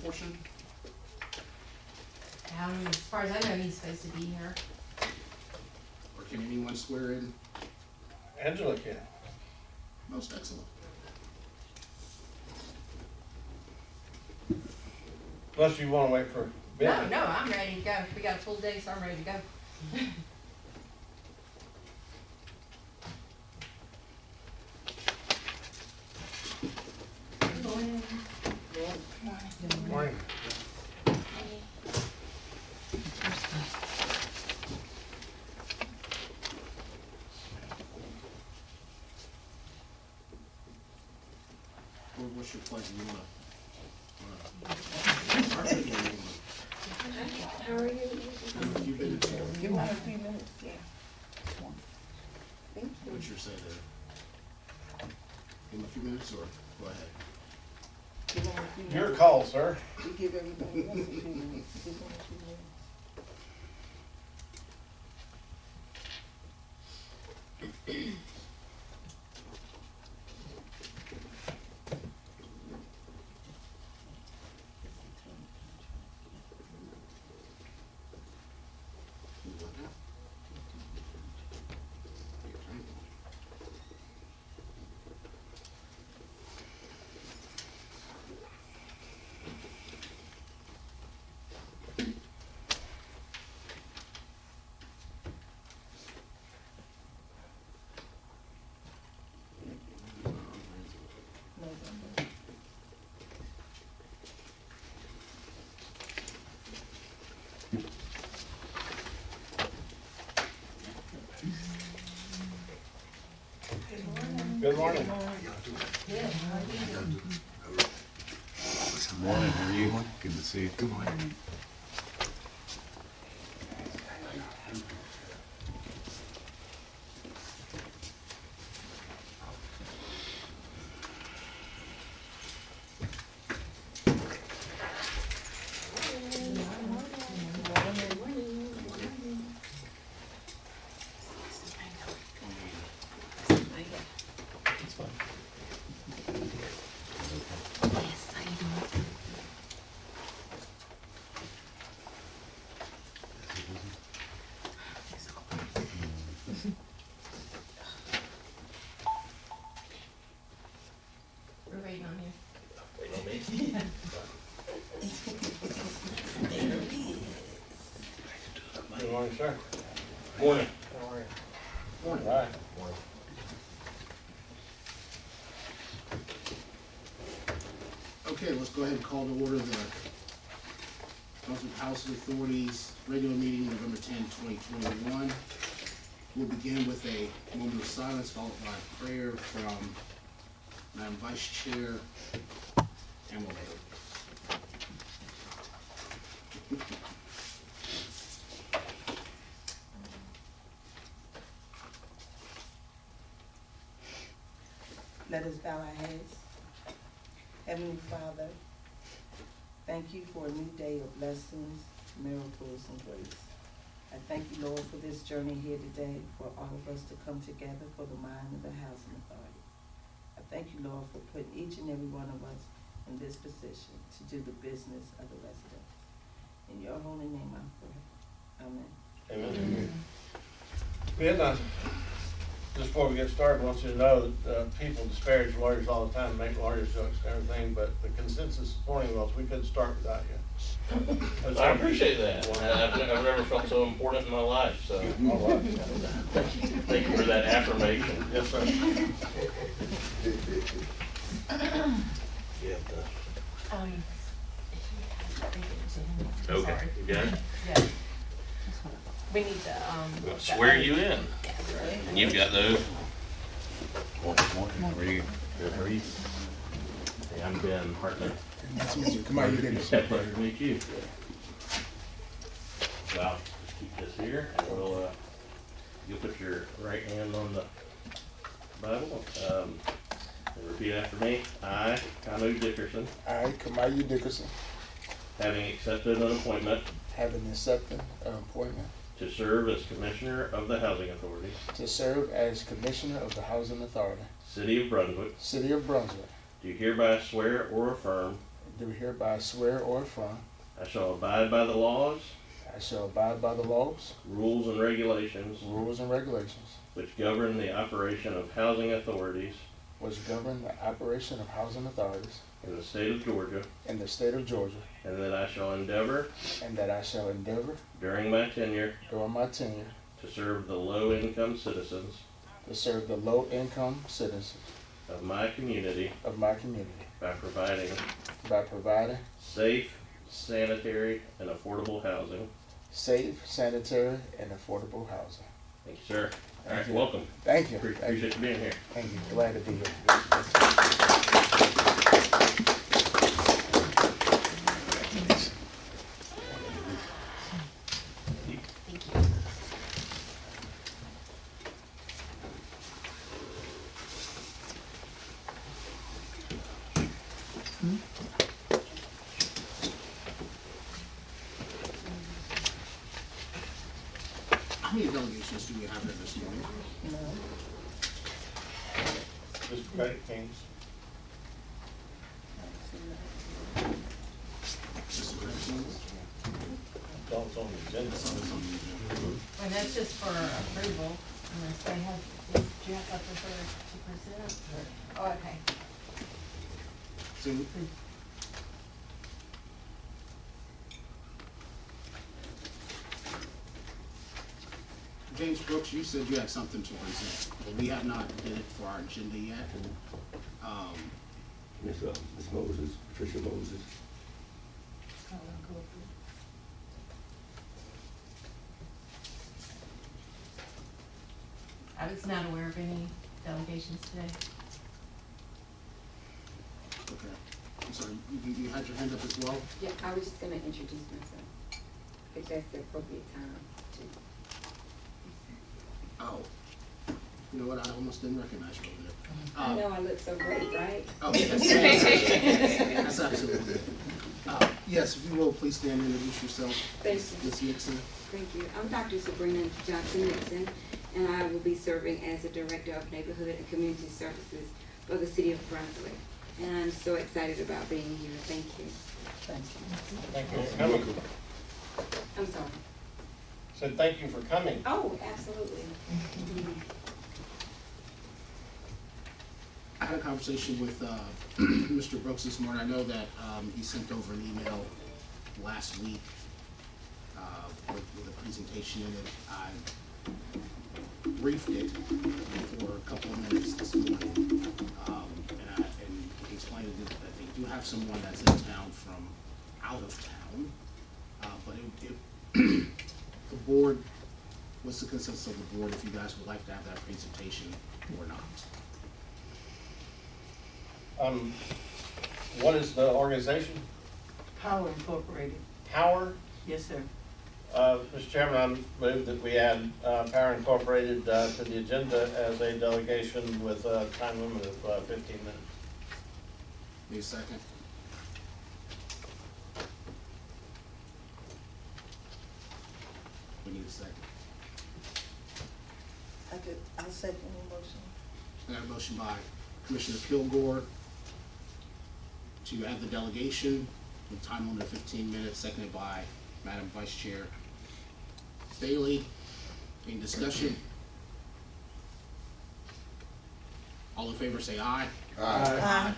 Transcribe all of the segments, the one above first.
portion? As far as I know, he's supposed to be here. Or can anyone swear in? Angela can. Most excellent. Unless you wanna wait for Ben. No, I'm ready to go. We got a full day, so I'm ready to go. Good morning. Good morning. What's your pleasure? You wanna? How are you? You've been in jail. Give me a few minutes, yeah. Thank you. What's your say there? Give him a few minutes or go ahead? Give them a few minutes. Your call, sir. We give everybody else a few minutes. Give them a few minutes. Good morning. Good morning, how are you? Good to see you. Good morning. We're waiting on you. Good morning, sir. Morning. How are you? Morning. Right. Okay, let's go ahead and call to order the Brunswick House of Authorities regular meeting November 10, 2021. We'll begin with a moment of silence followed by a prayer from Madam Vice Chair Emily. Let us bow our heads. Heavenly Father, thank you for a new day of blessings, miracles, and grace. I thank you, Lord, for this journey here today, for all of us to come together for the mind of the Housing Authority. I thank you, Lord, for putting each and every one of us in this position to do the business of the residents. In your holy name I pray. Amen. Amen. Ben, just before we get started, I want you to know that people disparage lawyers all the time, and make lawyers jokes and everything, but the consensus this morning was we couldn't start without you. I appreciate that. I've never felt so important in my life, so All right. thank you for that affirmation. Yes, sir. Okay, you got it? Yeah. We need to, I'll swear you in. And you've got those. Morning, how are you? Good, how are you? Hey, I'm Ben Hartley. Nice to meet you. Come on, you did it. Pleasure to meet you. Well, just keep this here, and we'll, you'll put your right hand on the Bible, and repeat after me. I, Kanu Dickerson, I, Kamayu Dickerson, having accepted an appointment having accepted an appointment to serve as Commissioner of the Housing Authority, to serve as Commissioner of the Housing Authority, City of Brunswick, City of Brunswick, do hereby swear or affirm do hereby swear or affirm I shall abide by the laws, I shall abide by the laws, rules, and regulations rules, and regulations which govern the operation of housing authorities which govern the operation of housing authorities in the state of Georgia, in the state of Georgia, and that I shall endeavor and that I shall endeavor during my tenure during my tenure to serve the low-income citizens to serve the low-income citizens of my community of my community by providing by providing safe, sanitary, and affordable housing. safe, sanitary, and affordable housing. Thank you, sir. All right, Thank you. welcome. Thank you. Thank you. Appreciate you being here. Thank you. Glad to be here. Thank you. How many delegations do we have here this morning? No. Just credit kings. Mr. Corrections? Don't on the agenda. And that's just for approval, unless they have, do you have something for to present, or, oh, okay. So, James Brooks, you said you had something to present, but we have not did it for our agenda yet. Miss Moses, Patricia Moses. I was not aware of any delegations today. Okay, I'm sorry, you had your hand up as well? Yeah, I was just gonna introduce myself, if that's the appropriate time to. Oh, you know what, I almost didn't recognize you over there. I know I look so great, right? Oh, yes, that's absolutely good. Yes, if you will, please stand and introduce yourself. Thank you. Ms. Nixon. Thank you. I'm Dr. Sabrina Johnson Nixon, and I will be serving as the Director of Neighborhood and Community Services for the City of Brunswick. And I'm so excited about being here. Thank you. Thank you. Thank you for coming. I'm sorry. Said thank you for coming. Oh, absolutely. I had a conversation with Mr. Brooks this morning. I know that he sent over an email last week with a presentation in it. I briefed it for a couple of minutes this morning, and he explained that they do have someone that's in town from out of town, but the board, what's the consensus of the board if you guys would like to have that presentation or not? What is the organization? Power Incorporated. Power? Yes, sir. Mr. Chairman, I move that we add Power Incorporated to the agenda as a delegation with a time limit of 15 minutes. Need a second? We need a second. I'll second the motion. I got a motion by Commissioner Kilgore to add the delegation with time limit of 15 minutes, seconded by Madam Vice Chair Bailey. Any discussion? All in favor say aye. Aye.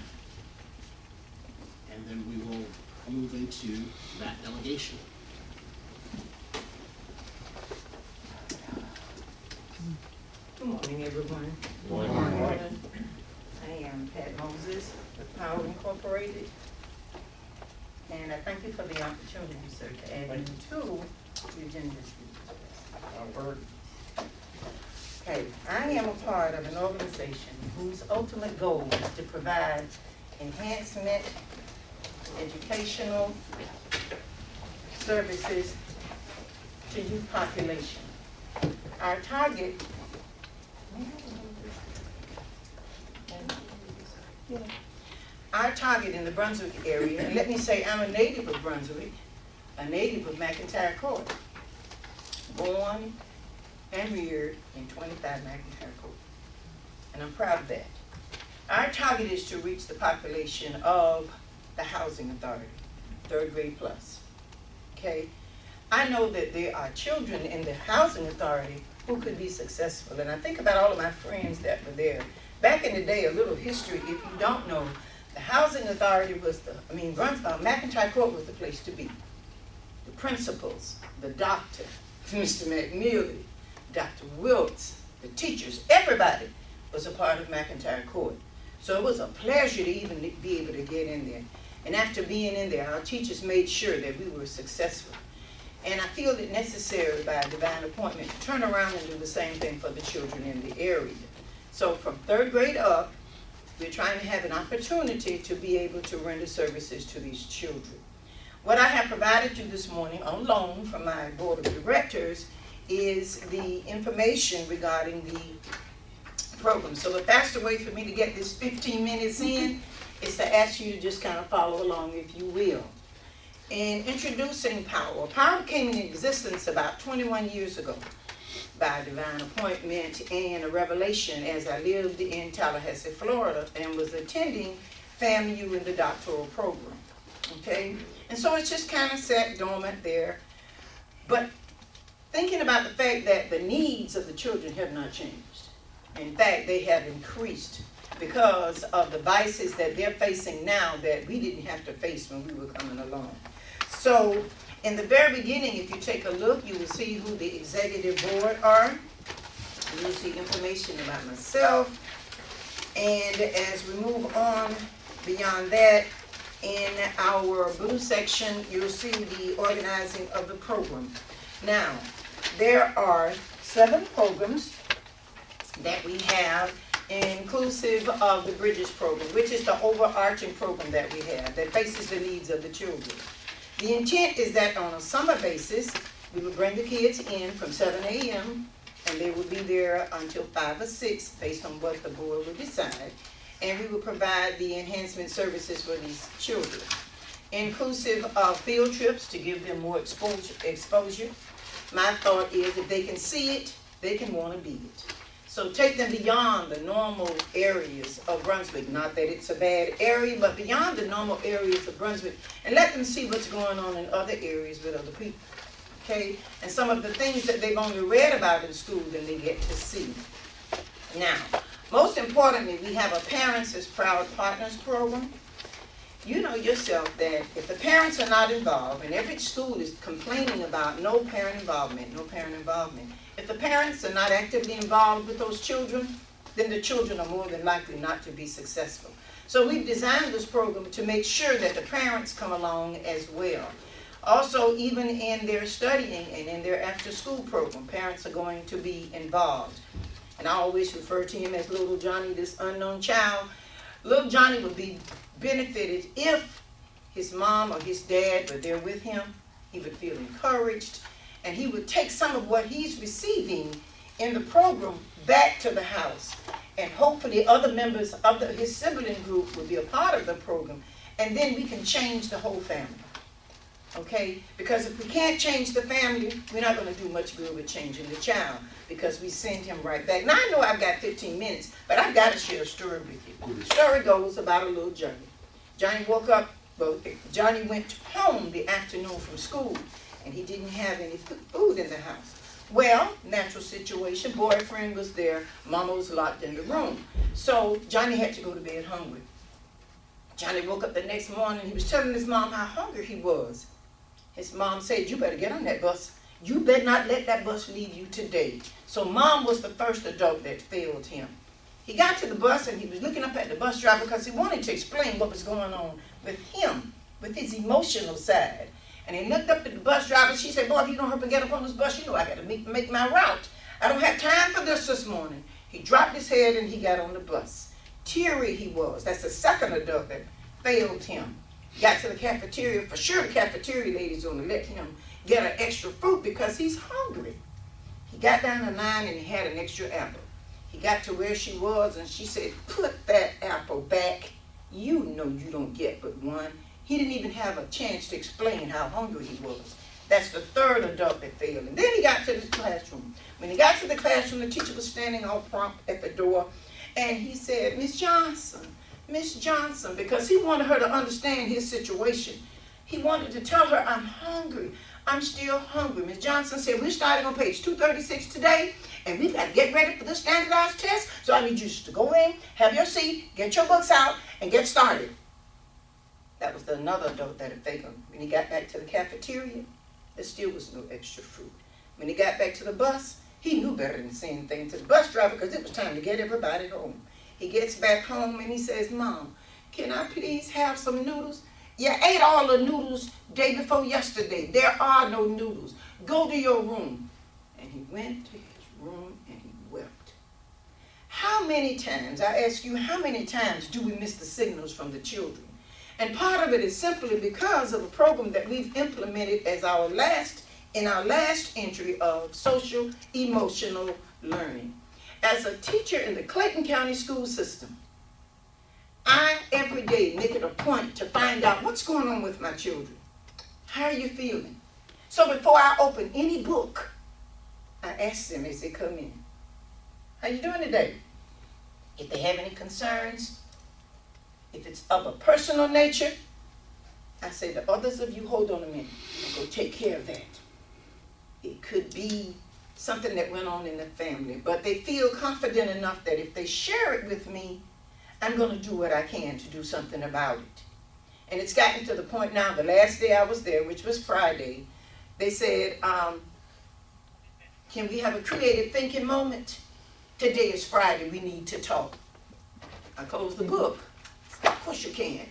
And then we will move into that delegation. Good morning, everyone. Morning. I am Pat Moses with Power Incorporated. And I thank you for the opportunity, sir, to add me to the agenda. I've heard. Okay, I am a part of an organization whose ultimate goal is to provide enhancement, educational services to youth population. Our target in the Brunswick area, and let me say I'm a native of Brunswick, a native of McIntyre Court, born and reared in 25 McIntyre Court, and I'm proud of that. Our target is to reach the population of the housing authority, 3rd grade plus. Okay? I know that there are children in the housing authority who could be successful. And I think about all of my friends that were there. Back in the day, a little history, if you don't know, the housing authority was McIntyre Court was the place to be. The principals, the doctor, Mr. McNeely, Dr. Wilkes, the teachers, everybody was a part of McIntyre Court. So it was a pleasure to even be able to get in there. And after being in there, our teachers made sure that we were successful. And I feel it necessary by divine appointment to turn around and do the same thing for the children in the area. So from 3rd grade up, we're trying to have an opportunity to be able to render services to these children. What I have provided you this morning on loan from my board of directors is the information regarding the program. So the faster way for me to get this 15 minutes in is to ask you to just kind of follow along, if you will. In introducing Power, Power came into existence about 21 years ago by divine appointment and a revelation as I lived in Tallahassee, Florida, and was attending FAMU in the doctoral program. Okay? And so it's just kind of sat dormant there. But thinking about the fact that the needs of the children have not changed. In fact, they have increased because of the vices that they're facing now that we didn't have to face when we were coming along. So in the very beginning, if you take a look, you will see who the executive board are. You'll see information about myself. And as we move on beyond that, in our blue section, you'll see the organizing of the program. Now, there are 7 programs that we have, inclusive of the Bridges program, which is the overarching program that we have that faces the needs of the children. The intent is that on a summer basis, we would bring the kids in from 7 a.m. and they would be there until 5 or 6 based on what the board would decide. And we would provide the enhancement services for these children, inclusive of field trips to give them more exposure. My thought is if they can see it, they can want to be it. So take them beyond the normal areas of Brunswick, not that it's a bad area, but beyond the normal areas of Brunswick, and let them see what's going on in other areas with other people, okay? And some of the things that they've only read about in school, then they get to see. Now, most importantly, we have a Parents as Proud Partners program. You know yourself that if the parents are not involved, and every school is complaining about no parent involvement, if the parents are not actively involved with those children, then the children are more than likely not to be successful. So we've designed this program to make sure that the parents come along as well. Also, even in their studying and in their after-school program, parents are going to be involved. And I always refer to him as little Johnny, this unknown child. Little Johnny would be benefited if his mom or his dad were there with him. He would feel encouraged, and he would take some of what he's receiving in the program back to the house. And hopefully other members of his sibling group will be a part of the program, and then we can change the whole family. Okay? Because if we can't change the family, we're not going to do much good with changing the child, because we send him right back. Now, I know I've got 15 minutes, but I've got to share a story with you. The story goes about a little Johnny. Johnny woke up, Johnny went home the afternoon from school, and he didn't have any food in the house. Well, natural situation, boyfriend was there, mama was locked in the room. So Johnny had to go to bed hungry. Johnny woke up the next morning, he was telling his mom how hungry he was. His mom said, "You better get on that bus. You better not let that bus leave you today." So mom was the first adult that failed him. He got to the bus and he was looking up at the bus driver because he wanted to explain what was going on with him, with his emotional side. And he looked up at the bus driver. She said, "Boy, if you don't hurry and get up on this bus, you know I got to make my route. I don't have time for this morning." He dropped his head and he got on the bus. Teary he was. That's the second adult that failed him. Got to the cafeteria. For sure the cafeteria lady's going to let him get an extra fruit because he's hungry. He got down the line and he had an extra apple. He got to where she was and she said, "Put that apple back. You know you don't get but one." He didn't even have a chance to explain how hungry he was. That's the third adult that failed. And then he got to the classroom. When he got to the classroom, the teacher was standing all prompt at the door. And he said, "Miss Johnson, Miss Johnson, because he wanted her to understand his situation. He wanted to tell her, I'm hungry. I'm still hungry. Miss Johnson said, we're starting on page 236 today, and we've got to get ready for the standardized test. So I need you just to go in, have your seat, get your books out, and get started. That was another adult that had failed. When he got back to the cafeteria, there still was no extra fruit. When he got back to the bus, he knew better than to say anything to the bus driver because it was time to get everybody home. He gets back home and he says, Mom, can I please have some noodles? You ate all the noodles day before yesterday. There are no noodles. Go to your room. And he went to his room and he wept. How many times, I ask you, how many times do we miss the signals from the children? And part of it is simply because of a program that we've implemented as in our last entry of social emotional learning. As a teacher in the Clayton County school system, I every day make it a point to find out what's going on with my children. How are you feeling? So before I open any book, I ask them as they come in, how you doing today? If they have any concerns, if it's of a personal nature, I say the others of you hold on a minute and go take care of that. It could be something that went on in the family, but they feel confident enough that if they share it with me, I'm going to do what I can to do something about it. And it's gotten to the point now, the last day I was there, which was Friday, they said, can we have a creative thinking moment? Today is Friday, we need to talk. I closed the book. Of course you can.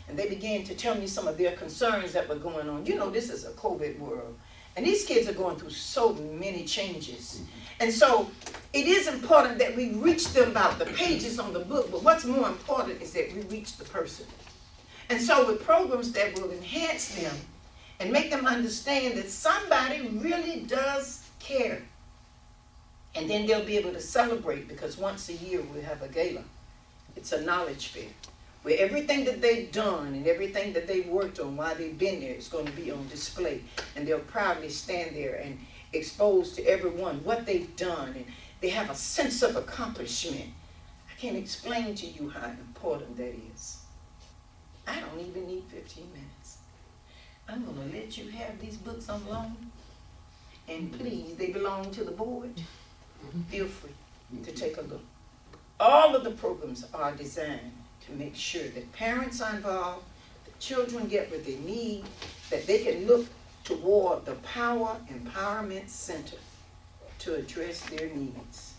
And they began to tell me some of their concerns that were going on. You know, this is a COVID world. And these kids are going through so many changes. And so it is important that we reach them about the pages on the book, but what's more important is that we reach the person. And so with programs that will enhance them and make them understand that somebody really does care. And then they'll be able to celebrate, because once a year we'll have a gala. It's a knowledge fair, where everything that they've done and everything that they've worked on while they've been there is going to be on display. And they'll proudly stand there and expose to everyone what they've done. And they have a sense of accomplishment. I can't explain to you how important that is. I don't even need 15 minutes. I'm going to let you have these books on loan. And please, they belong to the board. Feel free to take a look. All of the programs are designed to make sure that parents are involved, the children get what they need, that they can look toward the Power Empowerment Center to address their needs.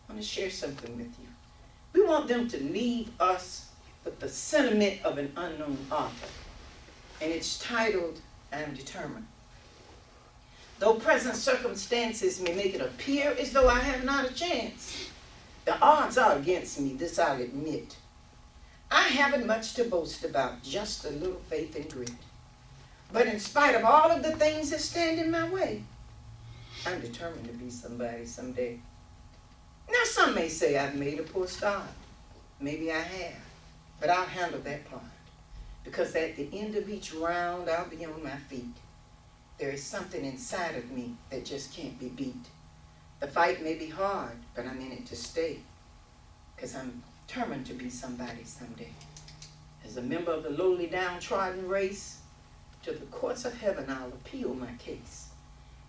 I want to share something with you. We want them to leave us with the sentiment of an unknown author, and it's titled, I Am Determined. Though present circumstances may make it appear as though I have not a chance, the odds are against me, this I'll admit. I haven't much to boast about, just a little faith and grit. But in spite of all of the things that stand in my way, I'm determined to be somebody someday. Now some may say I've made a poor start. Maybe I have, but I'll handle that part. Because at the end of each round, I'll be on my feet. There is something inside of me that just can't be beat. The fight may be hard, but I'm in it to stay, because I'm determined to be somebody someday. As a member of the lowly downtrodden race, to the courts of heaven I'll appeal my case.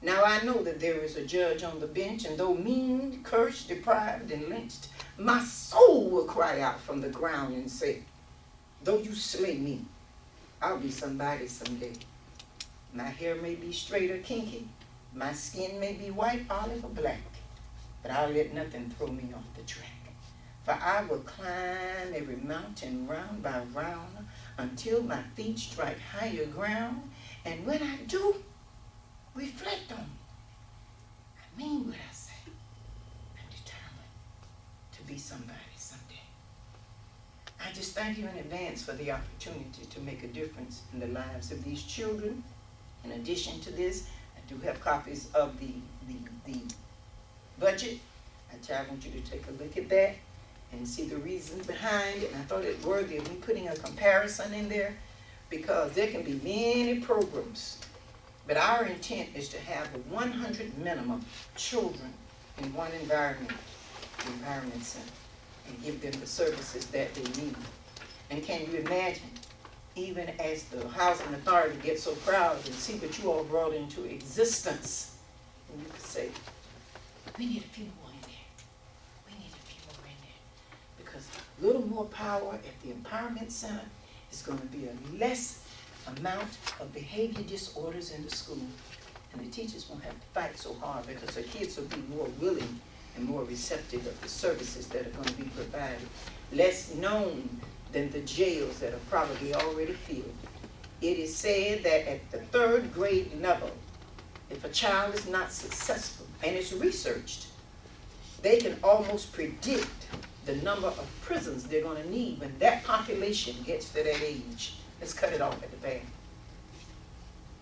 Now I know that there is a judge on the bench, and though mean, cursed, deprived, and lynched, my soul will cry out from the ground and say, though you slay me, I'll be somebody someday. My hair may be straight or kinky, my skin may be white, olive, or black, but I'll let nothing throw me off the track. For I will climb every mountain round by round until my feet strike higher ground. And when I do, reflect on it. I mean what I say. I'm determined to be somebody someday. I just thank you in advance for the opportunity to make a difference in the lives of these children. In addition to this, I do have copies of the budget. I challenge you to take a look at that and see the reasons behind it. And I thought it worthy of me putting a comparison in there, because there can be many programs, but our intent is to have 100 minimum children in one environment center, and give them the services that they need. And can you imagine, even as the housing authority gets so proud and see what you all brought into existence, and you could say, we need a few more in there. We need a few more in there. Because a little more power at the Empowerment Center is gonna be a less amount of behavior disorders in the school. And the teachers won't have to fight so hard because the kids will be more willing and more receptive of the services that are gonna be provided. Less known than the jails that are probably already filled. It is said that at the 3rd grade level, if a child is not successful, and it's researched, they can almost predict the number of prisons they're gonna need when that population gets to that age. Let's cut it off at the back.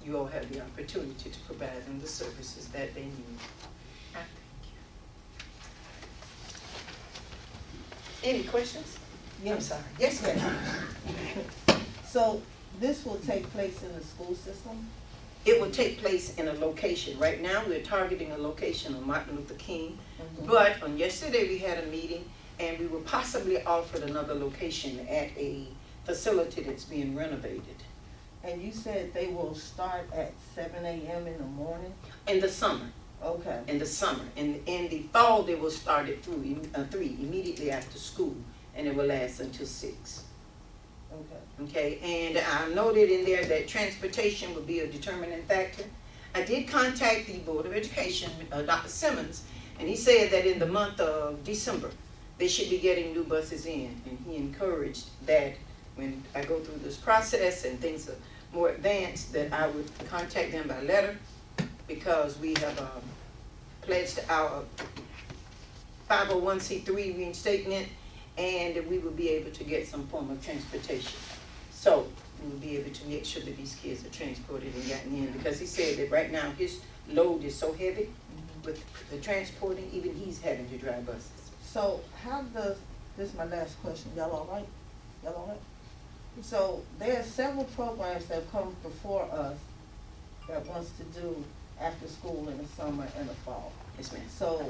You all have the opportunity to provide them the services that they need. I thank you. Any questions? I'm sorry. Yes, ma'am. So this will take place in the school system? It will take place in a location. Right now, we're targeting a location on Martin Luther King. Mhm. But on yesterday, we had a meeting and we were possibly offered another location at a facility that's being renovated. And you said they will start at 7 a.m. in the morning? In the summer, Okay. in the summer. In the fall, they will start at 3, immediately after school, and it will last until 6. Okay. Okay, and I noted in there that transportation would be a determining factor. I did contact the Board of Education, Dr. Simmons, and he said that in the month of December, they should be getting new buses in, and he encouraged that when I go through this process and things are more advanced, that I would contact them by letter, because we have pledged our 501c3 reinstatement, and we will be able to get some form of transportation. So we will be able to make sure that these kids are transported and gotten in, because he said that right now his load is so heavy with the transporting, even he's having to drive buses. So how does, this is my last question, y'all all right? Y'all all right? So there are several programs that come before us that wants to do after school in the summer and the fall. Yes, ma'am. So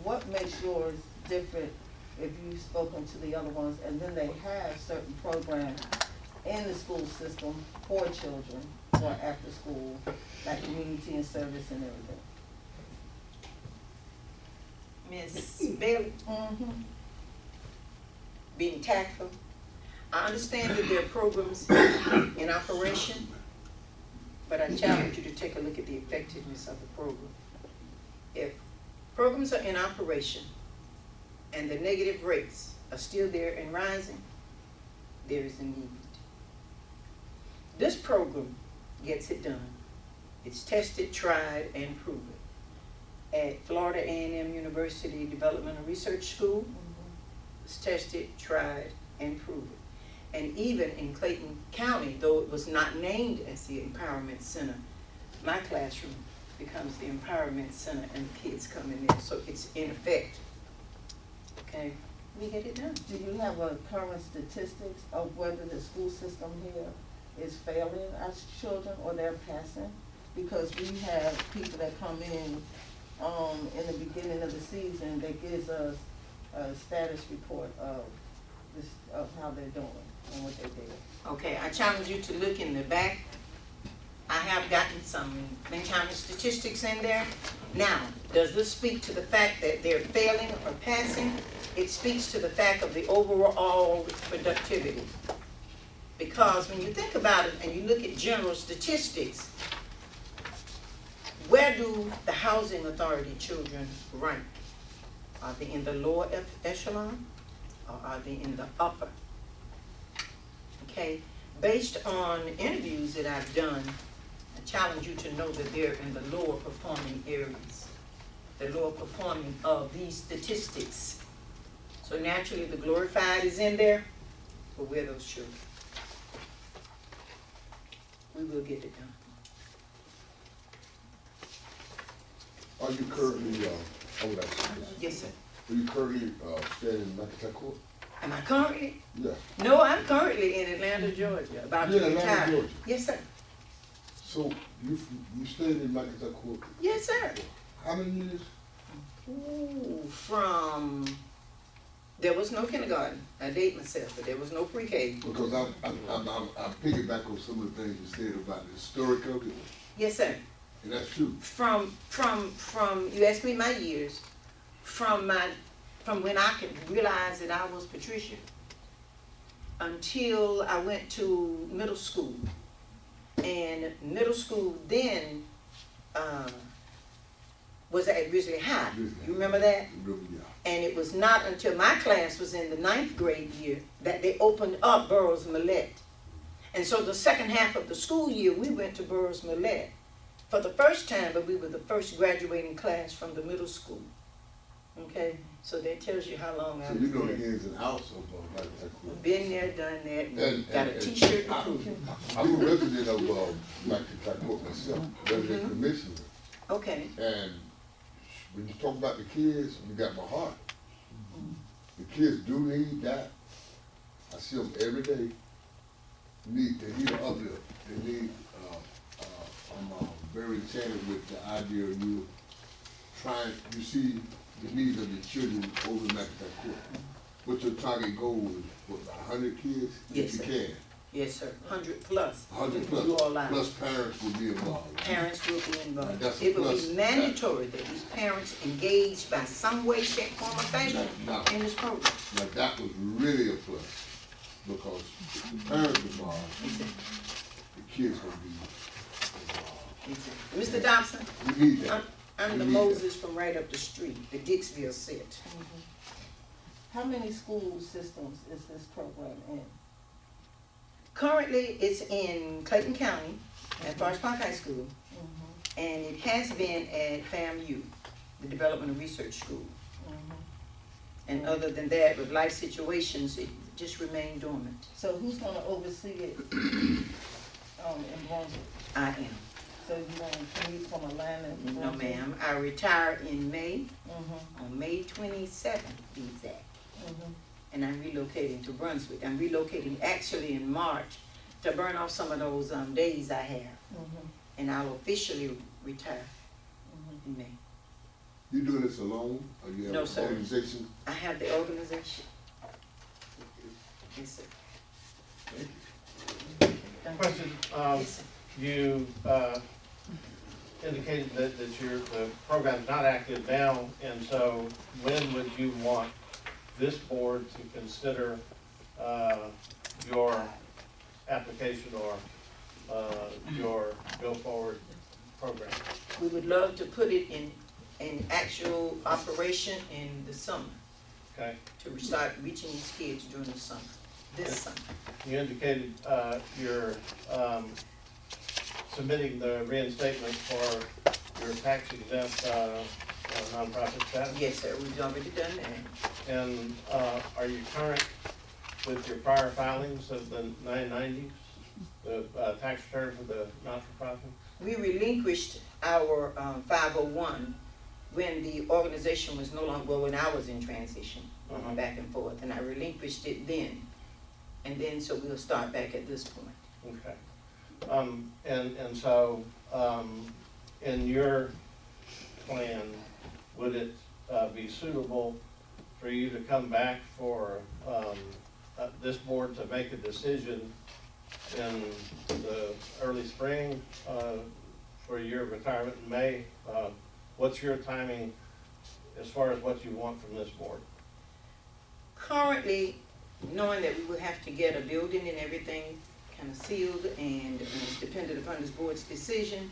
what makes yours different if you've spoken to the other ones, and then they have certain programs in the school system for children for after school, like community and service and everything? Ms. Bailey, Mm-hmm. being tactful, I understand that there are programs in operation, but I challenge you to take a look at the effectiveness of the program. If programs are in operation and the negative rates are still there and rising, there is a need. This program gets it done. It's tested, tried, and proven. At Florida A&M University Development and Research School, it's tested, tried, and proven. And even in Clayton County, though it was not named as the Empowerment Center, my classroom becomes the Empowerment Center and the kids come in there, so it's in effect. Okay, we get it done. Do you have a current statistics of whether the school system here is failing our children or they're passing? Because we have people that come in the beginning of the season that gives us a status report of this, of how they're doing and what they did. Okay, I challenge you to look in the back. I have gotten some Benjamin statistics in there. Now, does this speak to the fact that they're failing or passing? It speaks to the fact of the overall productivity. Because when you think about it and you look at general statistics, where do the housing authority children rank? Are they in the lower echelon or are they in the upper? Okay, based on interviews that I've done, I challenge you to know that they're in the lower performing areas, the lower performing of these statistics. So naturally the glorified is in there, but we're those children. We will get it done. Are you currently, I would ask you this. Yes, sir. Are you currently staying in McIntyre Court? Am I currently? Yeah. No, I'm currently in Atlanta, Georgia, about to You're in retire. Atlanta, Georgia? Yes, sir. So you stayed in McIntyre Court Yes, sir. how many years? Ooh, from There was no kindergarten. I date myself, but there was no pre-K. Because I'm piggyback on some of the things you said about the historic of it, Yes, sir. and that's true. From, you asked me my years, from when I could realize that I was Patricia until I went to middle school. And middle school then, was at Risley High. You remember that? Remember, yeah. And it was not until my class was in the 9th grade year that they opened up Burroughs Millette. And so the second half of the school year, we went to Burroughs Millette for the first time, but we were the first graduating class from the middle school. Okay? So that tells you how long I So was you know there. the ins and outs of like that. Been there, done that, And- got a and- t-shirt to prove it. I'm a resident of, like myself, resident commissioner. Okay. And when you talk about the kids, you got my heart. The kids do need that. I see them every day. They need uplift. They need, I'm very enchanted with the idea of you trying, you see the needs of the children over in McIntyre Court. What's your target goal is, what, 100 kids? Yes, If sir. you can. Yes, sir. 100 plus. 100 You all out. plus parents will be involved. Parents will be involved. That's a It will plus. be mandatory that these parents engage by some way, shape, form, or fashion Now- in this program. Now, that was really a plus, because the parents involved, the kids gonna be involved. Mr. Dobson, We need that. I'm the We need that. Moses from right up the street, the Dixville set. How many school systems is this program in? Currently, it's in Clayton County at Forest Park High School, and it has been at FAMU, the Development and Research School. And other than that, with life situations, it just remained dormant. So who's gonna oversee it, in Brunswick? I am. So you gonna commute from Atlanta? to No, Brunswick? ma'am. I retire in May, Mhm, on May 27th, to be exact. mhm. And I'm relocating to Brunswick. I'm relocating actually in March to burn off some of those days I have. Mhm. And I'll officially retire in May. You doing this alone, or you have No, an sir. organization? I have the organization. Yes, sir. Question, Yes, sir. you, indicated that the program's not active now, and so when would you want this board to consider, your application or, your go-forward program? We would love to put it in actual operation in the summer, Okay? to start reaching these kids during the summer, this summer. You indicated, you're, submitting the reinstatement for your tax exempt, nonprofit status? Yes, sir, we've already done that. And, are you current with your prior filings of the 990s, the, tax return for the not-for-profit? We relinquished our 501 when the organization was no longer, well, when I was in transition, back and forth, and I relinquished it then. And then, so we'll start back at this point. Okay. And so, in your plan, would it, be suitable for you to come back for, this board to make a decision in the early spring, for your retirement in May? What's your timing as far as what you want from this board? Currently, knowing that we will have to get a building and everything kind of sealed, and it's dependent upon this board's decision,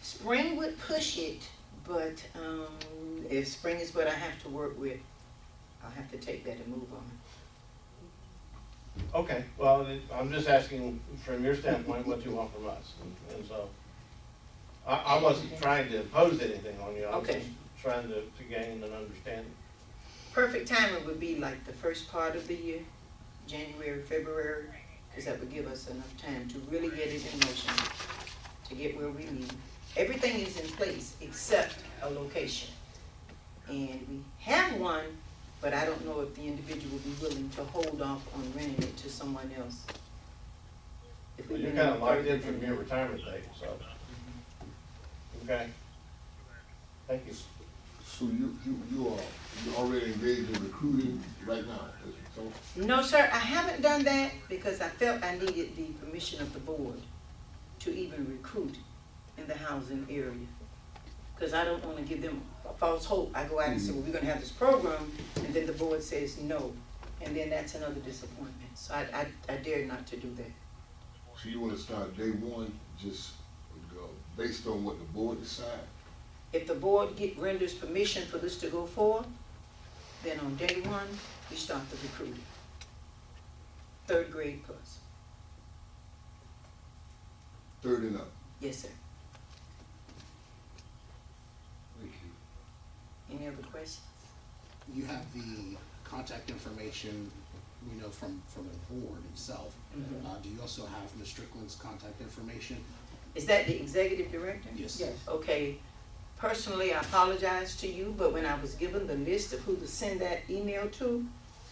spring would push it, but if spring is what I have to work with, I'll have to take that and move on. Okay, well, I'm just asking from your standpoint what you want from us, and so, I wasn't trying to impose anything on you, I was Okay. just trying to gain an understanding. Perfect timing would be like the first part of the year, January, February, because that would give us enough time to really get it in motion, to get where we need. Everything is in place except a location. And we have one, but I don't know if the individual will be willing to hold off on renting it to someone else. If Well, we you're rent kind of locked in further from than your that. retirement date, so. Okay. Thank you. So you already engaged in recruiting right now, so? No, sir, I haven't done that because I felt I needed the permission of the board to even recruit in the housing area. Because I don't want to give them a false hope. I go out and say, well, we're going to have this program, and then the board says no. And then that's another disappointment. So I dare not to do that. So you wanna start day one, just based on what the board decides? If the board renders permission for this to go forward, then on day one, we start the recruiting. 3rd grade plus. 3rd and up. Yes, sir. Thank you. Any other questions? You have the contact information, we know from the board itself. Mhm. Do you also have Ms. Strickland's contact information? Is that the executive director? Yes. Yes. Okay, personally, I apologize to you, but when I was given the list of who to send that email to,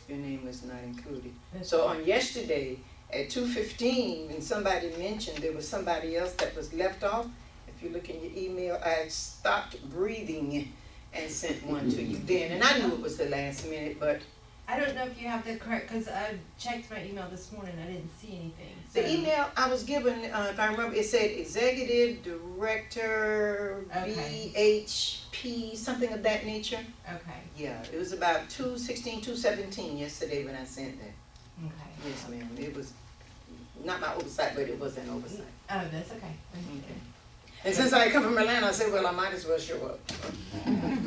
your name was not included. So on yesterday, at 2:15, when somebody mentioned there was somebody else that was left off, if you look in your email, I stopped breathing and sent one to you then. And I knew it was the last minute, but I don't know if you have the correct, because I checked my email this morning, I didn't see anything. the so- email I was given, if I remember, it said Executive Director, Okay. BHP, something of that nature. Okay, Yeah, it was about 2:17 yesterday when I sent that. okay. Yes, ma'am. It was not my oversight, but it was an oversight. Oh, that's okay. Thank you. Okay. And since I come from Atlanta, I said, well, I might as well show up.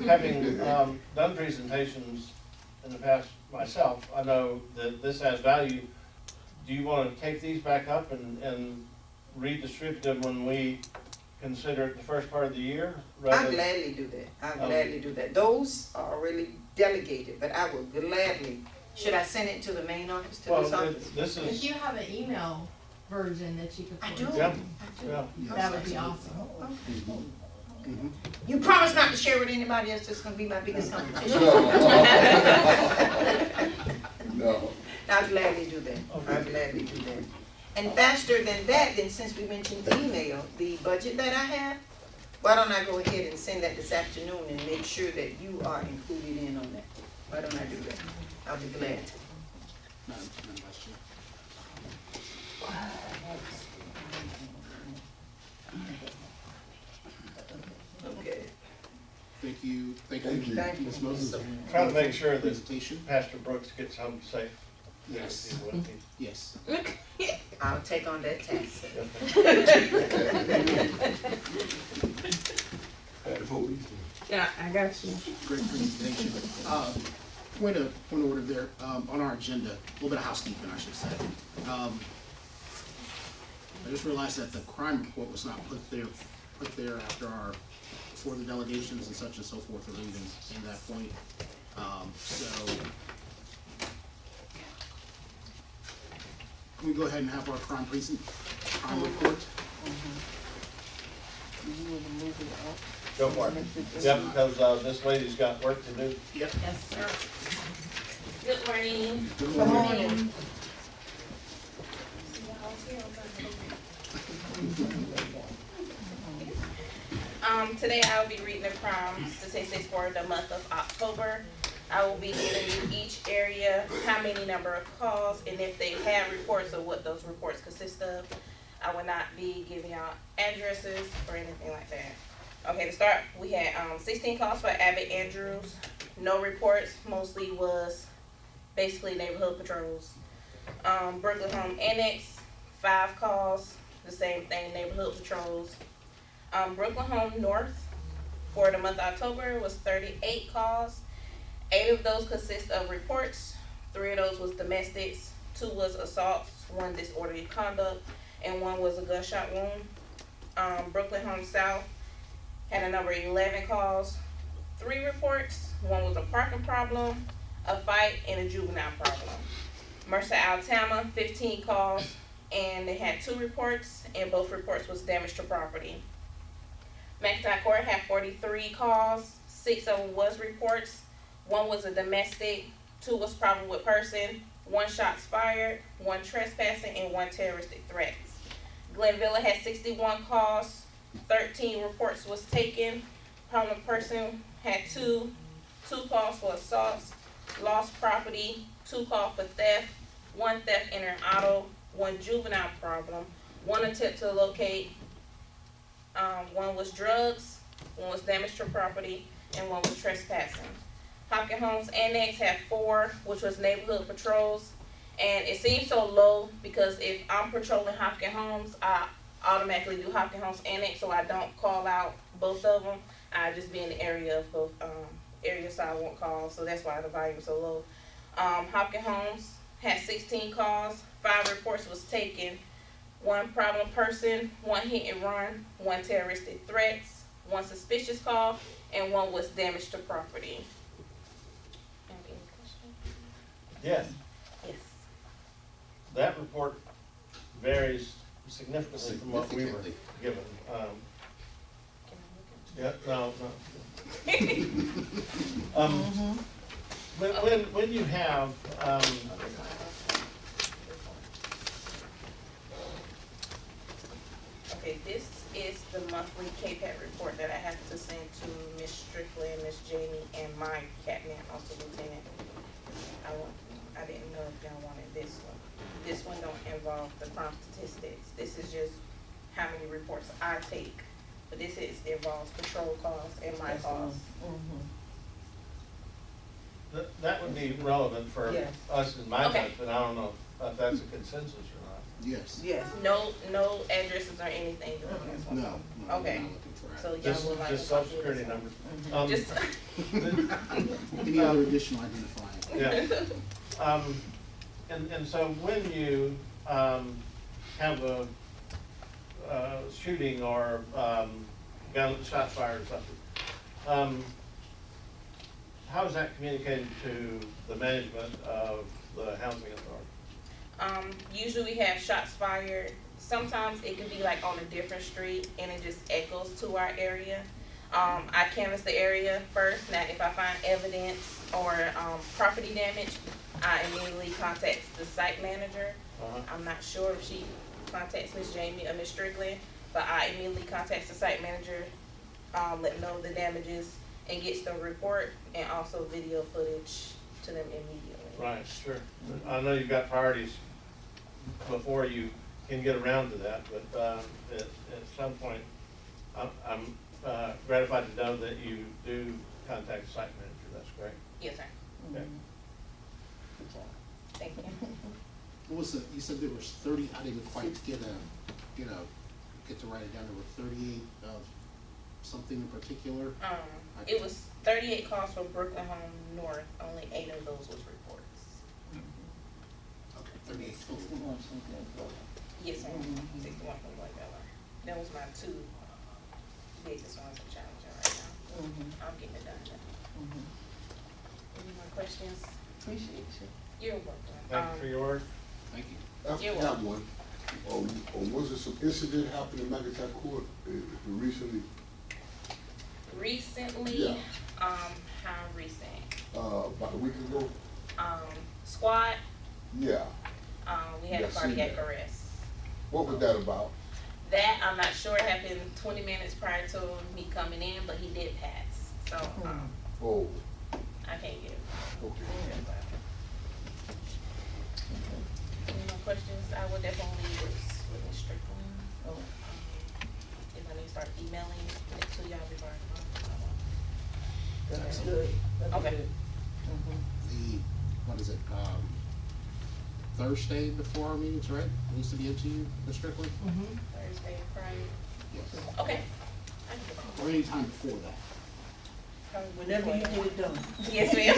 Having done presentations in the past myself, I know that this has value. Do you want to take these back up and redistribute them when we consider it the first part of the year? I'll gladly do that. I'll gladly do that. Those are really delegated, but I will gladly. Should I send it to the main office, to this Well, office? this If is, you have an email version that you could I forward. do. Yeah. I do. yeah. That would be awesome. Mhm. You promise not to share with anybody else. That's gonna be my biggest competition. No. I'll gladly do that. I'll gladly do that. And faster than that, then since we mentioned email, the budget that I have, why don't I go ahead and send that this afternoon and make sure that you are included in on that? Why don't I do that? I'll be glad to. Madam Vice Chair. Okay. Thank you, Thank you. Thank you. Ms. Moses. Trying to make sure that Presentation? Pastor Brooks gets home safe. Yes, yes. I'll take on that task. Yeah, I got you. Great presentation. Point of order there, on our agenda, a little bit of housekeeping, I should say. I just realized that the crime report was not put there after before the delegations and such and so forth are even in that point. So, can we go ahead and have our crime report? Do you wanna move it up? Go for it. Yep, because this lady's got work to do. Yep. Yes, sir. Good morning. Good Good morning. morning. Today I will be reading the crime statistics for the month of October. I will be giving you each area how many number of calls and if they have reports or what those reports consist of. I will not be giving out addresses or anything like that. Okay, to start, we had 16 calls for Abbott Andrews. No reports, mostly was basically neighborhood patrols. Brooklyn Home Annex, 5 calls, the same thing, neighborhood patrols. Brooklyn Home North for the month of October was 38 calls. 8 of those consist of reports. 3 of those was domestics, 2 was assaults, 1 disorderly conduct, and 1 was a gunshot wound. Brooklyn Home South had a number 11 calls, 3 reports. 1 was a parking problem, a fight, and a juvenile problem. Mercer Alabama, 15 calls, and they had 2 reports, and both reports was damage to property. McIntyre Court had 43 calls, 6 of them was reports. 1 was a domestic, 2 was problem with person, 1 shots fired, 1 trespassing, and 1 terroristic threats. Glenville had 61 calls, 13 reports was taken. problem person had two calls for assaults, lost property, 2 calls for theft, 1 theft in an auto, 1 juvenile problem, 1 attempt to locate, 1 was drugs, 1 was damage to property, and 1 was trespassing. Hopkins Homes Annex had 4, which was neighborhood patrols, and it seems so low because if I'm patrolling Hopkins Homes, I automatically do Hopkins Homes Annex, so I don't call out both of them. I just be in the area of both areas, so I won't call, so that's why the volume is so low. Hopkins Homes had 16 calls, 5 reports was taken, 1 problem person, 1 hit and run, 1 terroristic threats, 1 suspicious call, and 1 was damage to property. Have any questions? Yes, Yes. that report varies significantly from what we were Significantly. given. Can Yeah, no. I look at When you have, Okay, this is the monthly KPAT report that I have to send to Ms. Strickland, Ms. Jamie, and my catman, also lieutenant. I didn't know if y'all wanted this one. This one don't involve the crime statistics. This is just how many reports I take. But this involves patrol calls and my calls. that would be relevant for Yes. us in my Okay. judgment. I don't know if that's a consensus or not. Yes. Yes. No addresses or anything during this one. No, we're Okay. not looking for So that. y'all would like. Just a social copy of security this one? numbers. Just, Any other additional identifying? Yeah. And so when you, have a, shooting or, shots fired or something, how is that communicated to the management of the housing authority? Usually we have shots fired. Sometimes it could be like on a different street and it just echoes to our area. I canvass the area first. Now, if I find evidence or property damage, I immediately contact the site manager. I'm not sure if she contacts Ms. Jamie or Ms. Strickland, but I immediately contact the site manager, let them know the damages, and gets the report and also video footage to them immediately. Right, sure. I know you've got priorities before you can get around to that, but at some point, I'm gratified to know that you do contact the site manager. That's great. Yes, sir. Okay. Thank you. What was you said there was 30, I didn't quite get to write it down. There were 38 of something in particular. It was 38 calls for Brooklyn Home North. Only 8 of those was reports. Okay, 38 total. Yes, sir. 61 from White Bella. That was my 2 biggest ones I'm challenging right now. I'm getting it done. Any more questions? Appreciate you. You're welcome. Thank you for your work. Thank you. I You're got welcome. one. Was there some incident happened in McIntyre Court recently? Recently, Yeah. how recent? About a week ago? Squad, Yeah. we had a Yeah, seen cardiac that. arrest. What was that about? That, I'm not sure, it happened 20 minutes prior to me coming in, but he did pass. So, Oh, I can't get it. okay. Any more questions? I will definitely leave this with Ms. Strickland. If I need to start emailing it to y'all regarding. That's good. That's Okay. good. What is it, Thursday before our meetings, right? It needs to be into you, Ms. Strickland? Thursday, Friday. Yes. Okay. I can do that. Or any time before that. Probably Whenever you before get it done. that. Yes, ma'am.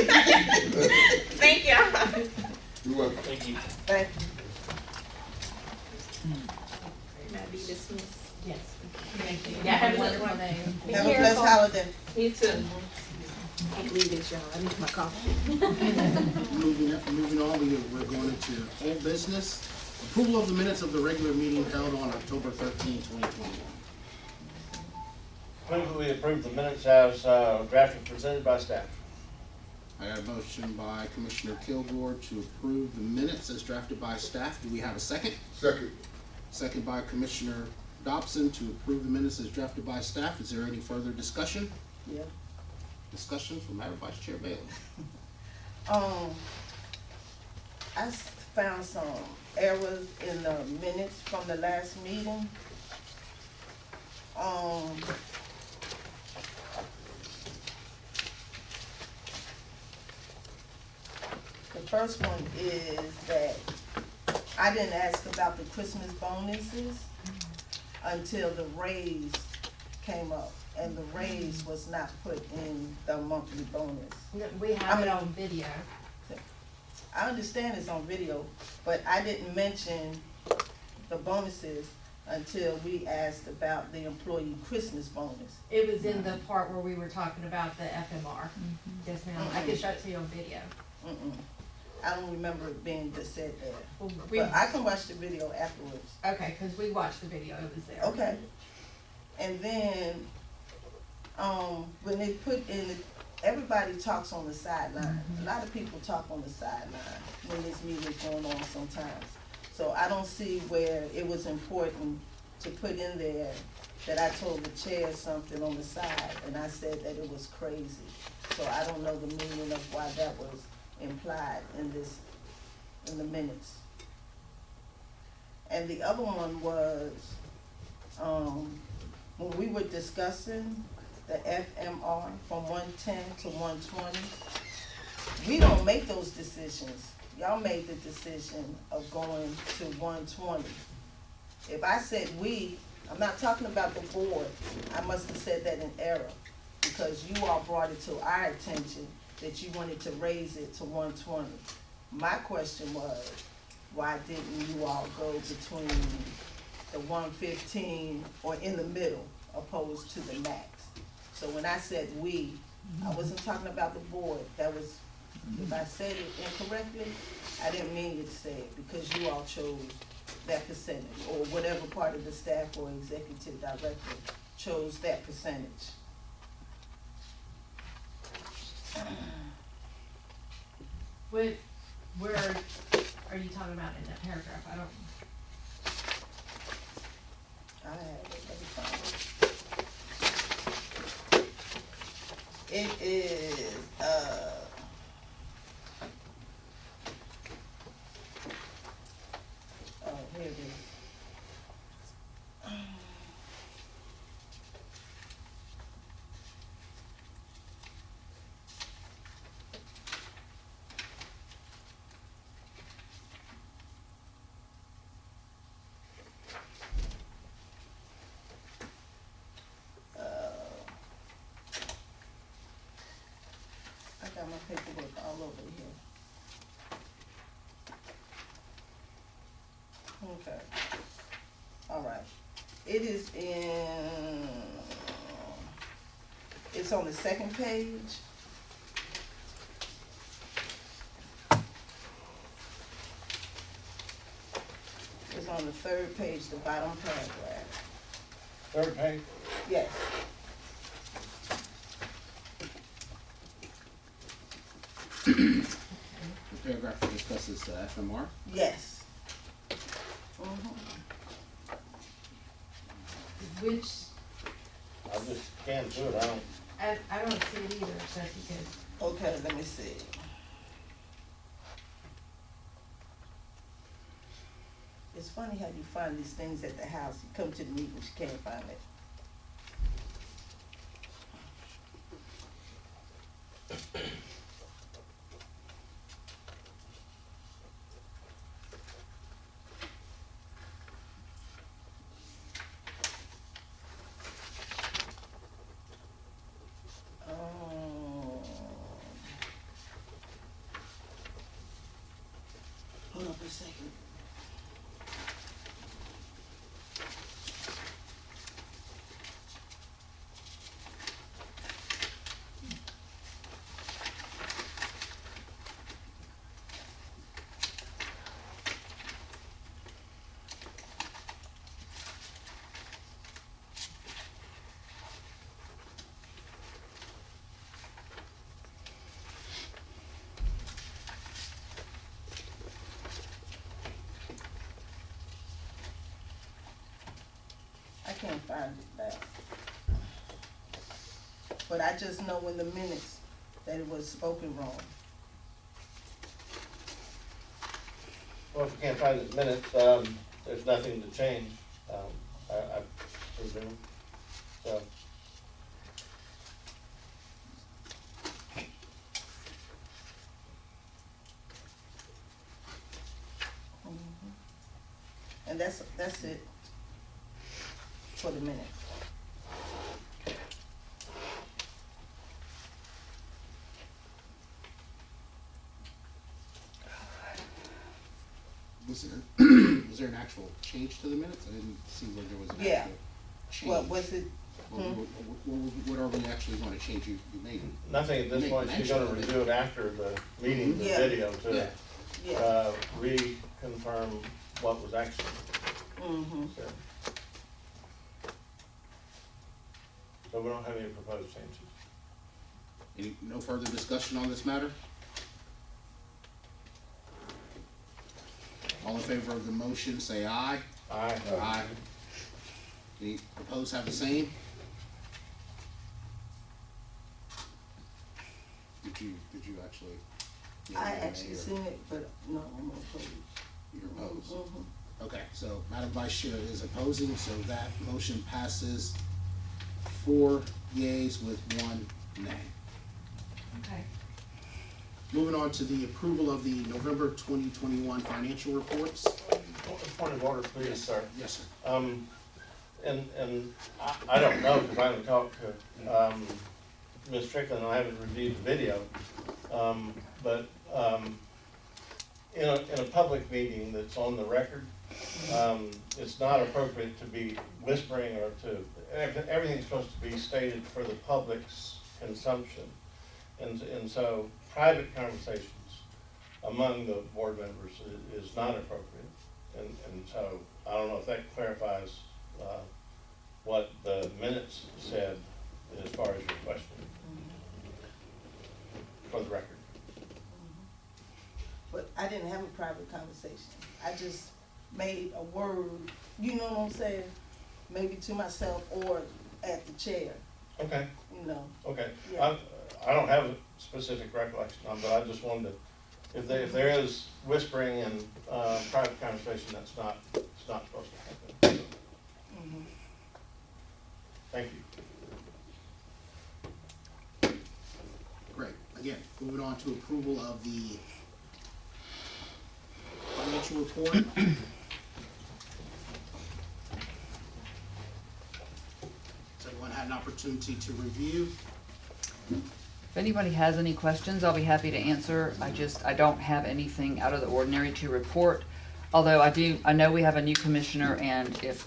Thank y'all. You're welcome. Thank you. Thank you. Might be dismissed. Yes. Thank you. Yeah, have a wonderful day. Be Have a blessed careful. holiday. You too. Can't leave this, y'all. I need my coffee. Moving on, we're going into old business. Approval of the minutes of the regular meeting held on October 13, 2021. Move that we approve the minutes as drafted and presented by staff. I got a motion by Commissioner Kilgore to approve the minutes as drafted by staff. Do we have a second? Second. Second by Commissioner Dobson to approve the minutes as drafted by staff. Is there any further discussion? Yeah. Discussion from Mayor Vice Chair Bailey. I found some errors in the minutes from the last meeting. The first one is that I didn't ask about the Christmas bonuses until the raise came up, and the raise was not put in the monthly bonus. We have it on video. I understand it's on video, but I didn't mention the bonuses until we asked about the employee Christmas bonus. It was in the part where we were talking about the FMR. Yes, ma'am. I can show it to you on video. I don't remember it being just said there. Well, But I can watch the video afterwards. Okay, because we watched the video, it was there. Okay. And then, when they put in, everybody talks on the sideline. A lot of people talk on the sideline when this meeting's going on sometimes. So I don't see where it was important to put in there that I told the chair something on the side, and I said that it was crazy. So I don't know the meaning of why that was implied in the minutes. And the other one was, when we were discussing the FMR from 110 to 120, we don't make those decisions. Y'all made the decision of going to 120. If I said we, I'm not talking about the board. I must have said that in error, because you all brought it to our attention that you wanted to raise it to 120. My question was, why didn't you all go between the 115 or in the middle opposed to the max? So when I said we, I wasn't talking about the board. That was, if I said it incorrectly, I didn't mean to say it, because you all chose that percentage, or whatever part of the staff or executive director chose that percentage. Where are you talking about in that paragraph? I don't. I have it, let me find it. It is, oh, here it is. I got my paperwork all over here. Okay. All right. It is in, it's on the second page. It's on the third page, the bottom paragraph. Third page? Yes. The paragraph that discusses FMR. Yes. Which, I just scanned through it, I don't see it either, so if you could. Okay, let me see. It's funny how you find these things at the house. You come to the meetings, you can't find it. Hold on for a second. I can't find it back. but I just know in the minutes that it was spoken wrong. Well, if you can't find the minutes, there's nothing to change, I presume, so. And that's it for the minutes. Was there an actual change to the minutes? I didn't see where there was an Yeah. actual change. What was it? What are we actually gonna change? You made it. Nothing at this Make point, she's mention gonna of it. review it after the meeting, the Yeah. video, Yeah. to, Yeah. reconfirm what was actually Mm-hmm. said. So we don't have any proposed changes. No further discussion on this matter? All in favor of the motion, say aye. Aye. Aye. Any opposed have the same? Did you actually? I actually seen it, but no, I'm opposed. You're opposed? Mhm. Okay, so Madam Vice Chair is opposing, so that motion passes 4 yeas with 1 nay. Okay. Moving on to the approval of the November 2021 financial reports. Point of order, please, sir. Yes, sir. And I don't know, because I haven't talked to, Ms. Strickland, and I haven't reviewed the video. But in a public meeting that's on the record, it's not appropriate to be whispering or everything's supposed to be stated for the public's consumption. And so private conversations among the board members is not appropriate. And so I don't know if that clarifies what the minutes said as far as your question, for the record. But I didn't have a private conversation. I just made a word, you know what I'm saying? Maybe to myself or at the chair, Okay, you know. okay. Yeah. I don't have a specific recollection, but I just wanted to, if there is whispering and private conversation, it's not supposed to happen. Mhm. Thank you. Great. Again, moving on to approval of the financial report. Has everyone had an opportunity to review? If anybody has any questions, I'll be happy to answer. I don't have anything out of the ordinary to report. Although I know we have a new commissioner, and if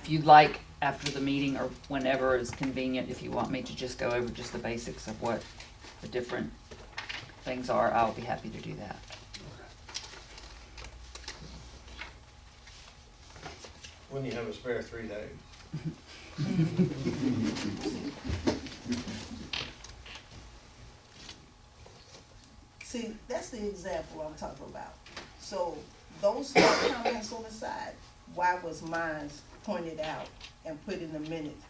you'd like, after the meeting or whenever is convenient, if you want me to just go over just the basics of what the different things are, I'll be happy to do that. When you have a spare 3 days. See, that's the example I'm talking about. So those comments on the side, why was mine pointed out and put in the minutes?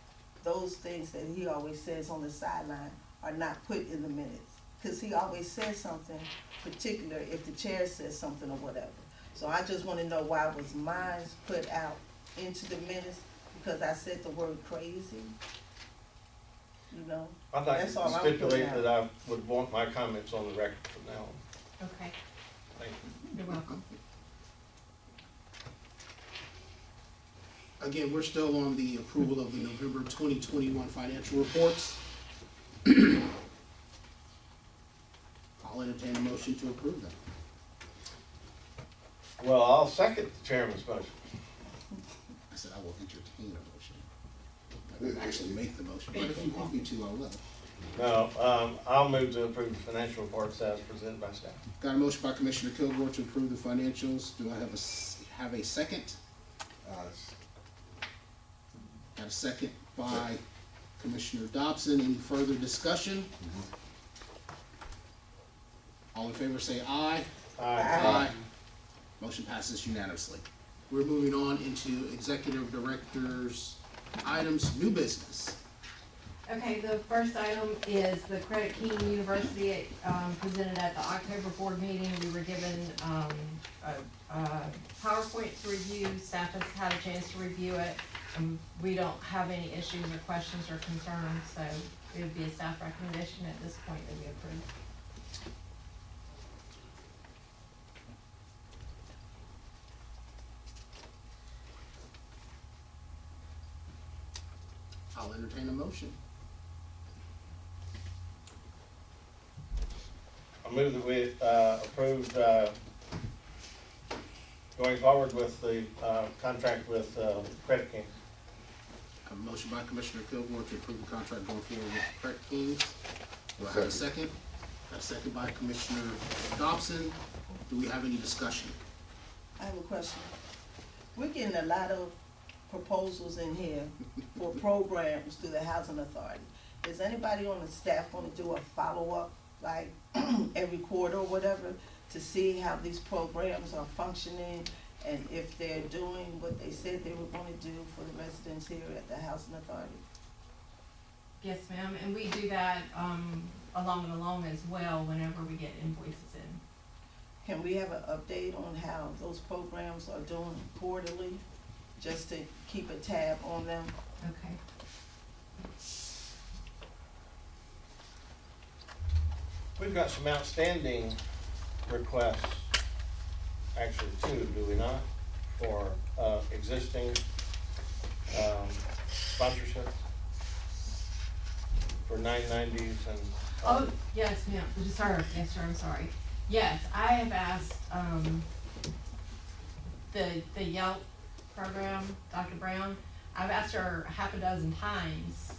Those things that he always says on the sideline are not put in the minutes. Cause he always says something particular if the chair says something or whatever. So I just wanna know why was mine put out into the minutes, because I said the word crazy? You know? I'd like That's to all I'm putting stipulate out. that I would want my comments on the record from now on. Okay, Thank you. you're welcome. Again, we're still on the approval of the November 2021 financial reports. I'll entertain a motion to approve them. Well, I'll second the chairman's motion. I said I will entertain a motion. I didn't actually make the motion, but if you want me to, I will. No, I'll move to approve the financial reports as presented by staff. Got a motion by Commissioner Kilgore to approve the financials. Do I have a second? Got a second by Commissioner Dobson. Any further discussion? All in favor say aye. Aye. Motion passes unanimously. We're moving on into executive director's items, new business. Okay, the first item is the Credit King University, presented at the October board meeting. We were given, a PowerPoint to review. Staff has had a chance to review it. We don't have any issues or questions or concerns, so it would be a staff recommendation at this point that we approve. I'll entertain a motion. I move that we approve going forward with the contract with Credit King. A motion by Commissioner Kilgore to approve the contract going forward with Credit Kings. Do I have a second? A second by Commissioner Dobson. Do we have any discussion? I have a question. We're getting a lot of proposals in here for programs through the Housing Authority. Is anybody on the staff gonna do a follow-up, like every quarter or whatever, to see how these programs are functioning and if they're doing what they said they were gonna do for the residents here at the Housing Authority? Yes, ma'am, and we do that, along as well whenever we get invoices in. Can we have an update on how those programs are doing quarterly, just to keep a tab on them? Okay. We've got some outstanding requests, actually two, do we not, for existing sponsorships for 990s and. Oh, yes, ma'am, yes, sir, I'm sorry. Yes, I have asked, the Yelp program, Dr. Brown, I've asked her half a dozen times,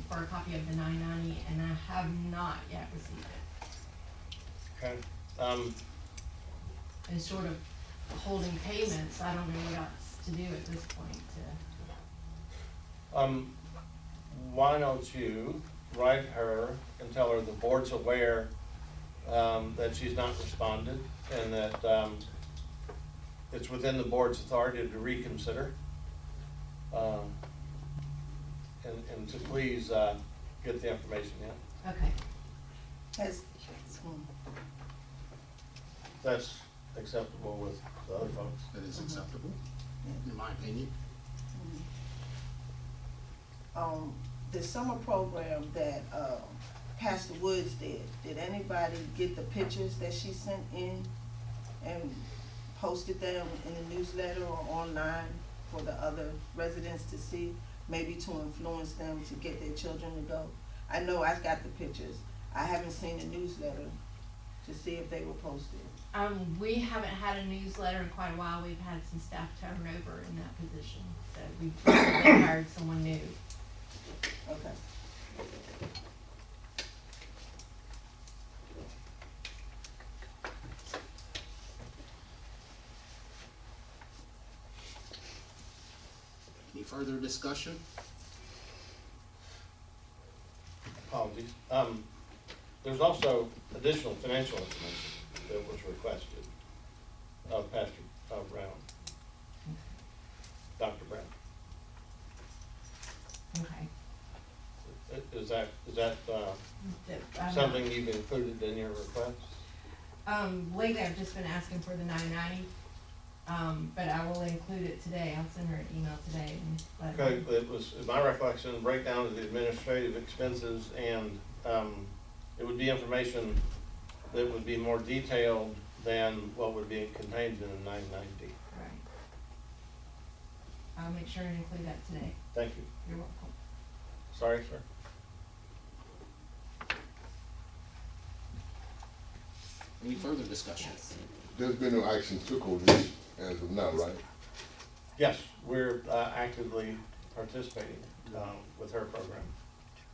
for a copy of the 990, and I have not yet received it. Okay, And sort of holding payments, I don't know what else to do at this point to. why don't you write her and tell her the board's aware that she's not responded and that it's within the board's authority to reconsider. And to please get the information in. Okay. Has, That's acceptable with the other folks. That is acceptable, in my opinion. The summer program that, Pastor Woods did anybody get the pictures that she sent in and posted them in the newsletter or online for the other residents to see, maybe to influence them to get their children to go? I know I got the pictures. I haven't seen the newsletter to see if they were posted. We haven't had a newsletter in quite a while. We've had some staff turnover in that position, so we've recently hired someone new. Okay. Any further discussion? Apologies. There's also additional financial information that was requested of Pastor Brown, Dr. Brown. Okay. Is that something you've included in your request? Lately I've just been asking for the 990, but I will include it today. I'll send her an email today and let her Okay, it was, in my recollection, a breakdown of the administrative expenses, and it would be information that would be more detailed than what would be contained in a 990. Right. I'll make sure and include that today. Thank you. You're welcome. Sorry, sir. Any further discussion? There's been no action took on this as of now, right? Yes, we're actively participating with her program.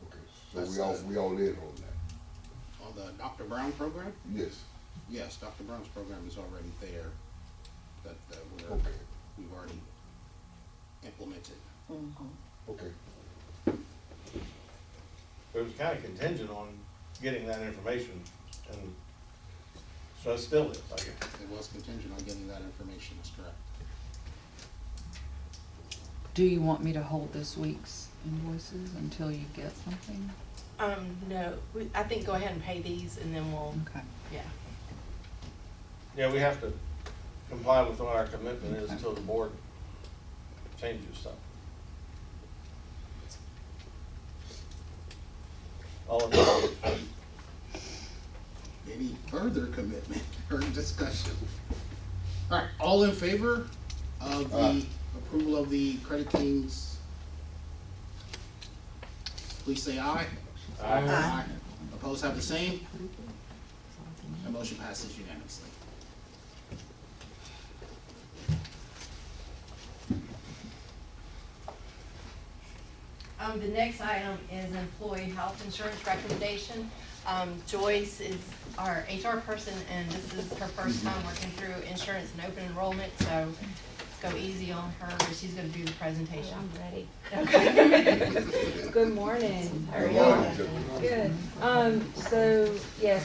Okay, so we all in on that? On the Dr. Brown program? Yes. Yes, Dr. Brown's program is already there, that Okay, we've already implemented. okay. It was kind of contingent on getting that information, and so it still is, I guess. It was contingent on getting that information, that's correct. Do you want me to hold this week's invoices until you get something? No, I think go ahead and pay these and then we'll, Okay. yeah. Yeah, we have to comply with what our commitment is Okay. until the board changes something. All of it. Any further commitment or discussion? All right, all in favor of the approval of the Credit Kings? Please say aye. Aye. Opposed, have the same. The motion passes unanimously. The next item is employee health insurance recommendation. Joyce is our HR person, and this is her first time working through insurance and open enrollment, so go easy on her, but she's gonna do the presentation. I'm ready. Okay. Good morning. How are Good y'all? morning, Joe. Good. So, yes,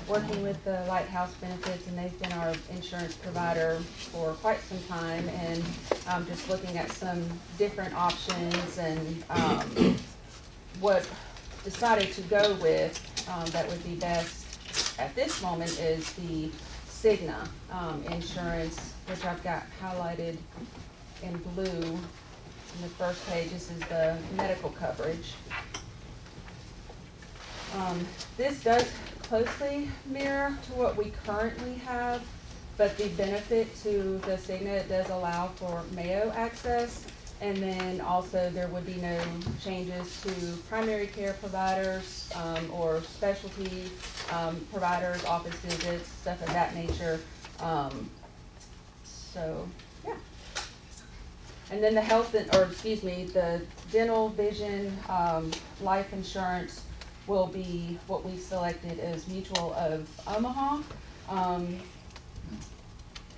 working with the Lighthouse Benefits, and they've been our insurance provider for quite some time, and just looking at some different options, and what decided to go with that would be best at this moment is the Cigna insurance, which I've got highlighted in blue. In the first page, this is the medical coverage. This does closely mirror to what we currently have, but the benefit to the Cigna, it does allow for Mayo access, and then also there would be no changes to primary care providers or specialty providers, office visits, stuff of that nature. So, yeah. And then the the dental, vision, life insurance will be what we selected as Mutual of Omaha.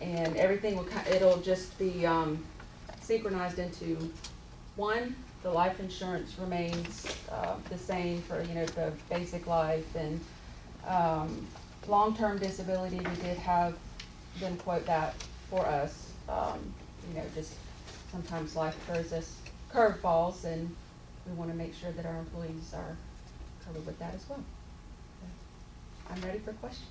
And everything will, it'll just be synchronized into one. The life insurance remains the same for, the basic life, and long-term disability, we did have them quote that for us. Just sometimes life throws us curveballs, and we want to make sure that our employees are covered with that as well. So, I'm ready for questions.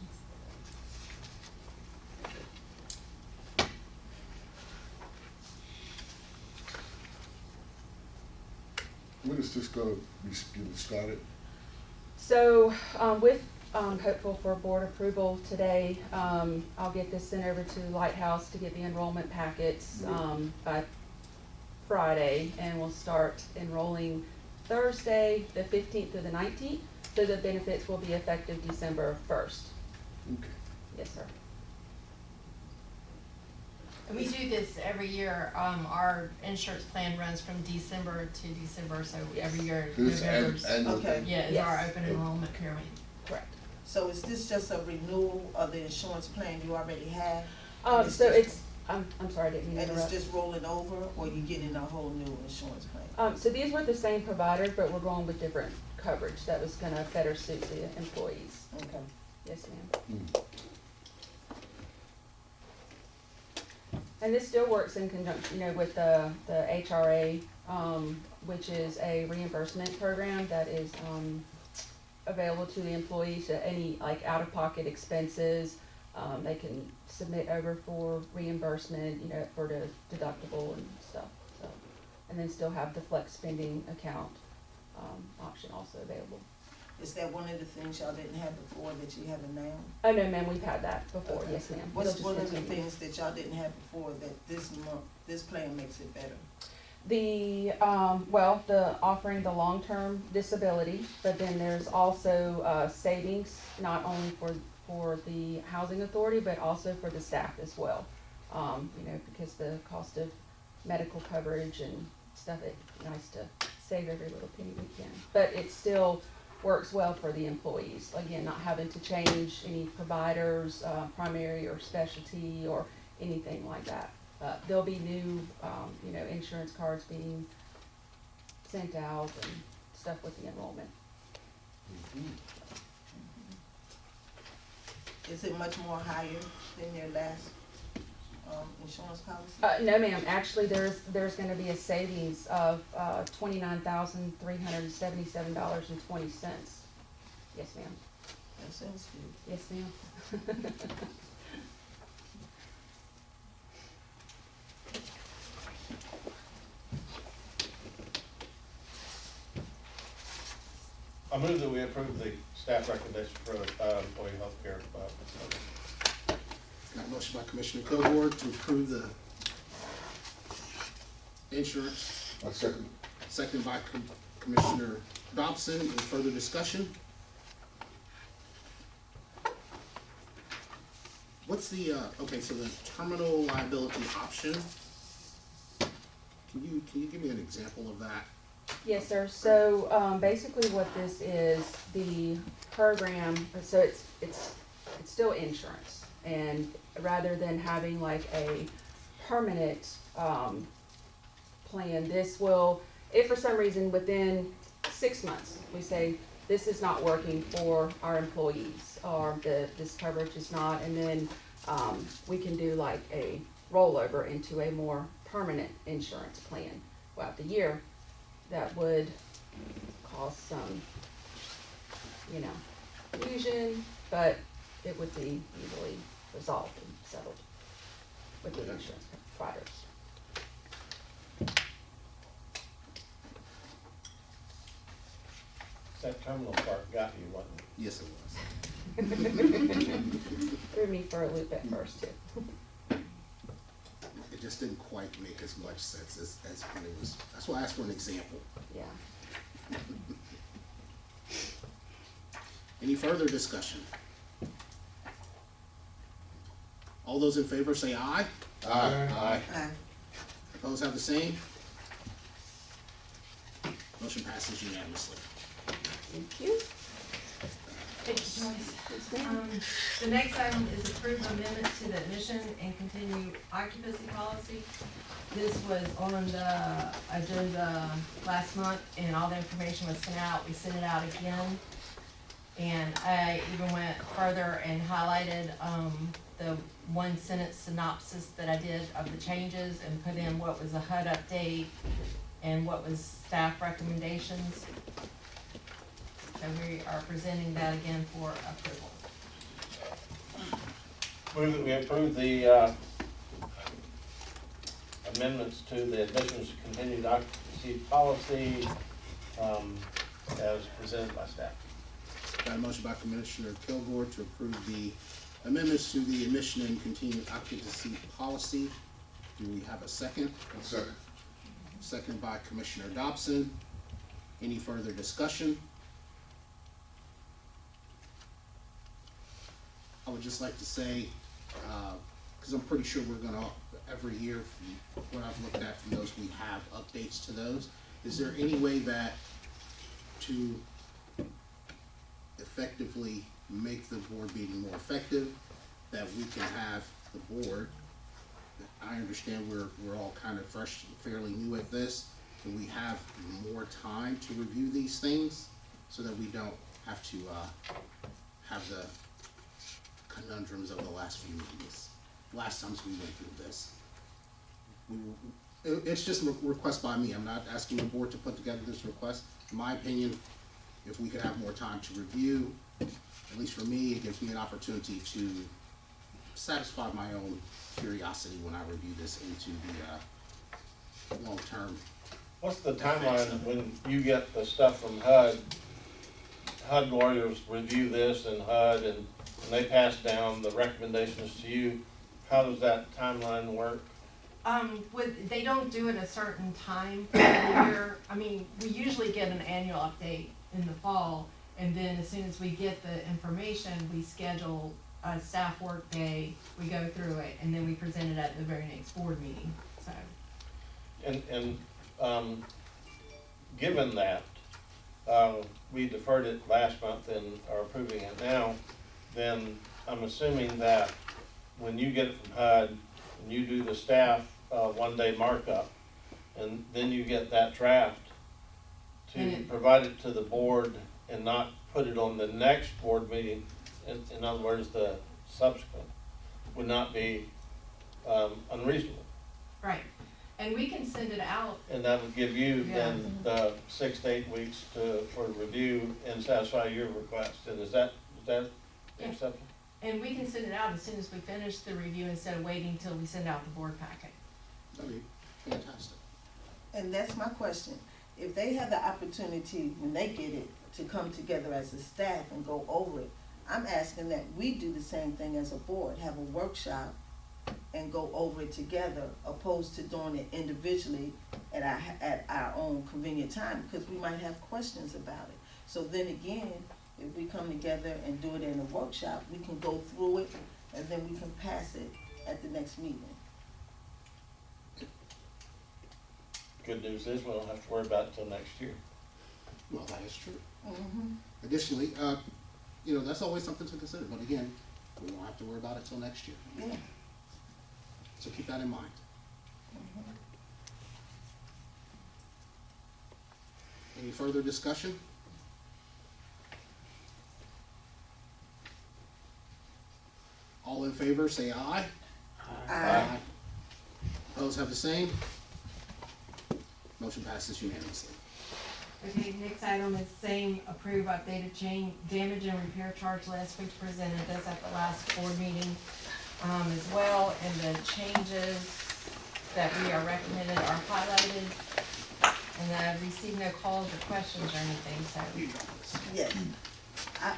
When is this gonna be getting started? So, with hopeful for board approval today, I'll get this sent over to Lighthouse to get the enrollment packets by Friday, and we'll start enrolling Thursday, the 15th through the 19th, so the benefits will be effective December 1st. Okay. Yes, sir. And we do this every year. Our insurance plan runs from December to December, so every year This November's, annual Okay. thing? yeah, is Yes. our open enrollment period. Correct. So is this just a renewal of the insurance plan you already have? So it's, I'm sorry, I didn't mean to And it's interrupt. just rolling over, or you getting a whole new insurance plan? So these were the same providers, but we're going with different coverage that was gonna better suit the employees. Okay. Yes, ma'am. And this still works in conjunction, with the HRA, which is a reimbursement program that is, available to the employees at any, out-of-pocket expenses. They can submit over for reimbursement, for the deductible and stuff, so. And then still have the flex spending account, option also available. Is that one of the things y'all didn't have before that you have it now? Oh, no, ma'am, we've had that before, Okay. yes, ma'am. What's It'll one just of the continue. things that y'all didn't have before that this plan makes it better? The, the offering the long-term disability, but then there's also, savings, not only for the housing authority, but also for the staff as well. Because the cost of medical coverage and stuff, it's nice to save every little penny we can. But it still works well for the employees, again, not having to change any providers, primary or specialty or anything like that. There'll be new, insurance cards being sent out and stuff with the enrollment. Is it much more higher than your last insurance policy? No, ma'am, actually, there's gonna be a savings of, $29,377.20. Yes, ma'am. That sounds good. Yes, ma'am. I move that we approve the staff recommendation for employee healthcare. Got a motion by Commissioner Kilgore to approve the insurance, I second. second by Commissioner Dobson. Any further discussion? What's the, okay, so the terminal liability option, can you give me an example of that? Yes, sir. So, basically what this is, the program, so it's still insurance. And rather than having like a permanent, plan, this will, if for some reason within 6 months, we say, this is not working for our employees, or this coverage is not, and then, we can do like a rollover into a more permanent insurance plan throughout the year. That would cause some, confusion, but it would be easily resolved and settled with the insurance providers. That terminal part got you, wasn't it? Yes, it was. Threw me for a loop at first too. It just didn't quite make as much sense as when it was, that's why I asked for an example. Yeah. Any further discussion? All those in favor say aye. Aye. Aye. Opposed have the same. Motion passes unanimously. Thank you. Thank you, Joyce. The next item is approved amendments to the admission and continued occupancy policy. This was on the agenda last month, and all the information was sent out. We sent it out again. And I even went further and highlighted, the one sentence synopsis that I did of the changes and put in what was a HUD update and what was staff recommendations. So we are presenting that again for approval. Move that we approve the amendments to the admissions continued occupancy policy as presented by staff. Got a motion by Commissioner Kilgore to approve the amendments to the admission and continued occupancy policy. Do we have a second? I second. Second by Commissioner Dobson. Any further discussion? I would just like to say, because I'm pretty sure we're gonna, every year, from what I've looked at from those, we have updates to those. Is there any way that to effectively make the board meeting more effective, that we can have the board, I understand we're all kind of fresh, fairly new at this, and we have more time to review these things, so that we don't have to, have the conundrums of the last few meetings, last times we went through this. It's just a request by me, I'm not asking the board to put together this request. In my opinion, if we could have more time to review, at least for me, it gives me an opportunity to satisfy my own curiosity when I review this into the long-term. What's the timeline when you get the stuff from HUD? HUD lawyers review this and HUD, and they pass down the recommendations to you. How does that timeline work? They don't do it a certain time for the year. I mean, we usually get an annual update in the fall, and then as soon as we get the information, we schedule a staff work day, we go through it, and then we present it at the very next board meeting, so. And given that, we deferred it last month and are approving it now, then I'm assuming that when you get it from HUD, and you do the staff one-day markup, and then you get that draft to provide it to the board and not put it on the next board meeting, in other words, the subsequent, would not be unreasonable. Right, and we can send it out, And that would give you then the 6 to 8 weeks for review and satisfy your request. And is that Yeah. acceptable? and we can send it out as soon as we finish the review instead of waiting till we send out the board packet. That'd be fantastic. And that's my question. If they have the opportunity, when they get it, to come together as a staff and go over it, I'm asking that we do the same thing as a board, have a workshop and go over it together, opposed to doing it individually at our own convenient time, because we might have questions about it. So then again, if we come together and do it in a workshop, we can go through it and then we can pass it at the next meeting. Good news is we don't have to worry about it till next year. Well, that is true. Mm-hmm. Additionally, that's always something to consider, but again, we won't have to worry about it till next year. Yeah. So keep that in mind. Any further discussion? All in favor, say aye. Aye. Opposed, have the same. Motion passes unanimously. Okay, next item is same approve updated chain damage and repair charge list. We presented this at the last board meeting, as well, and the changes that we are recommended are highlighted. And I received no calls or questions or anything, so. Yes.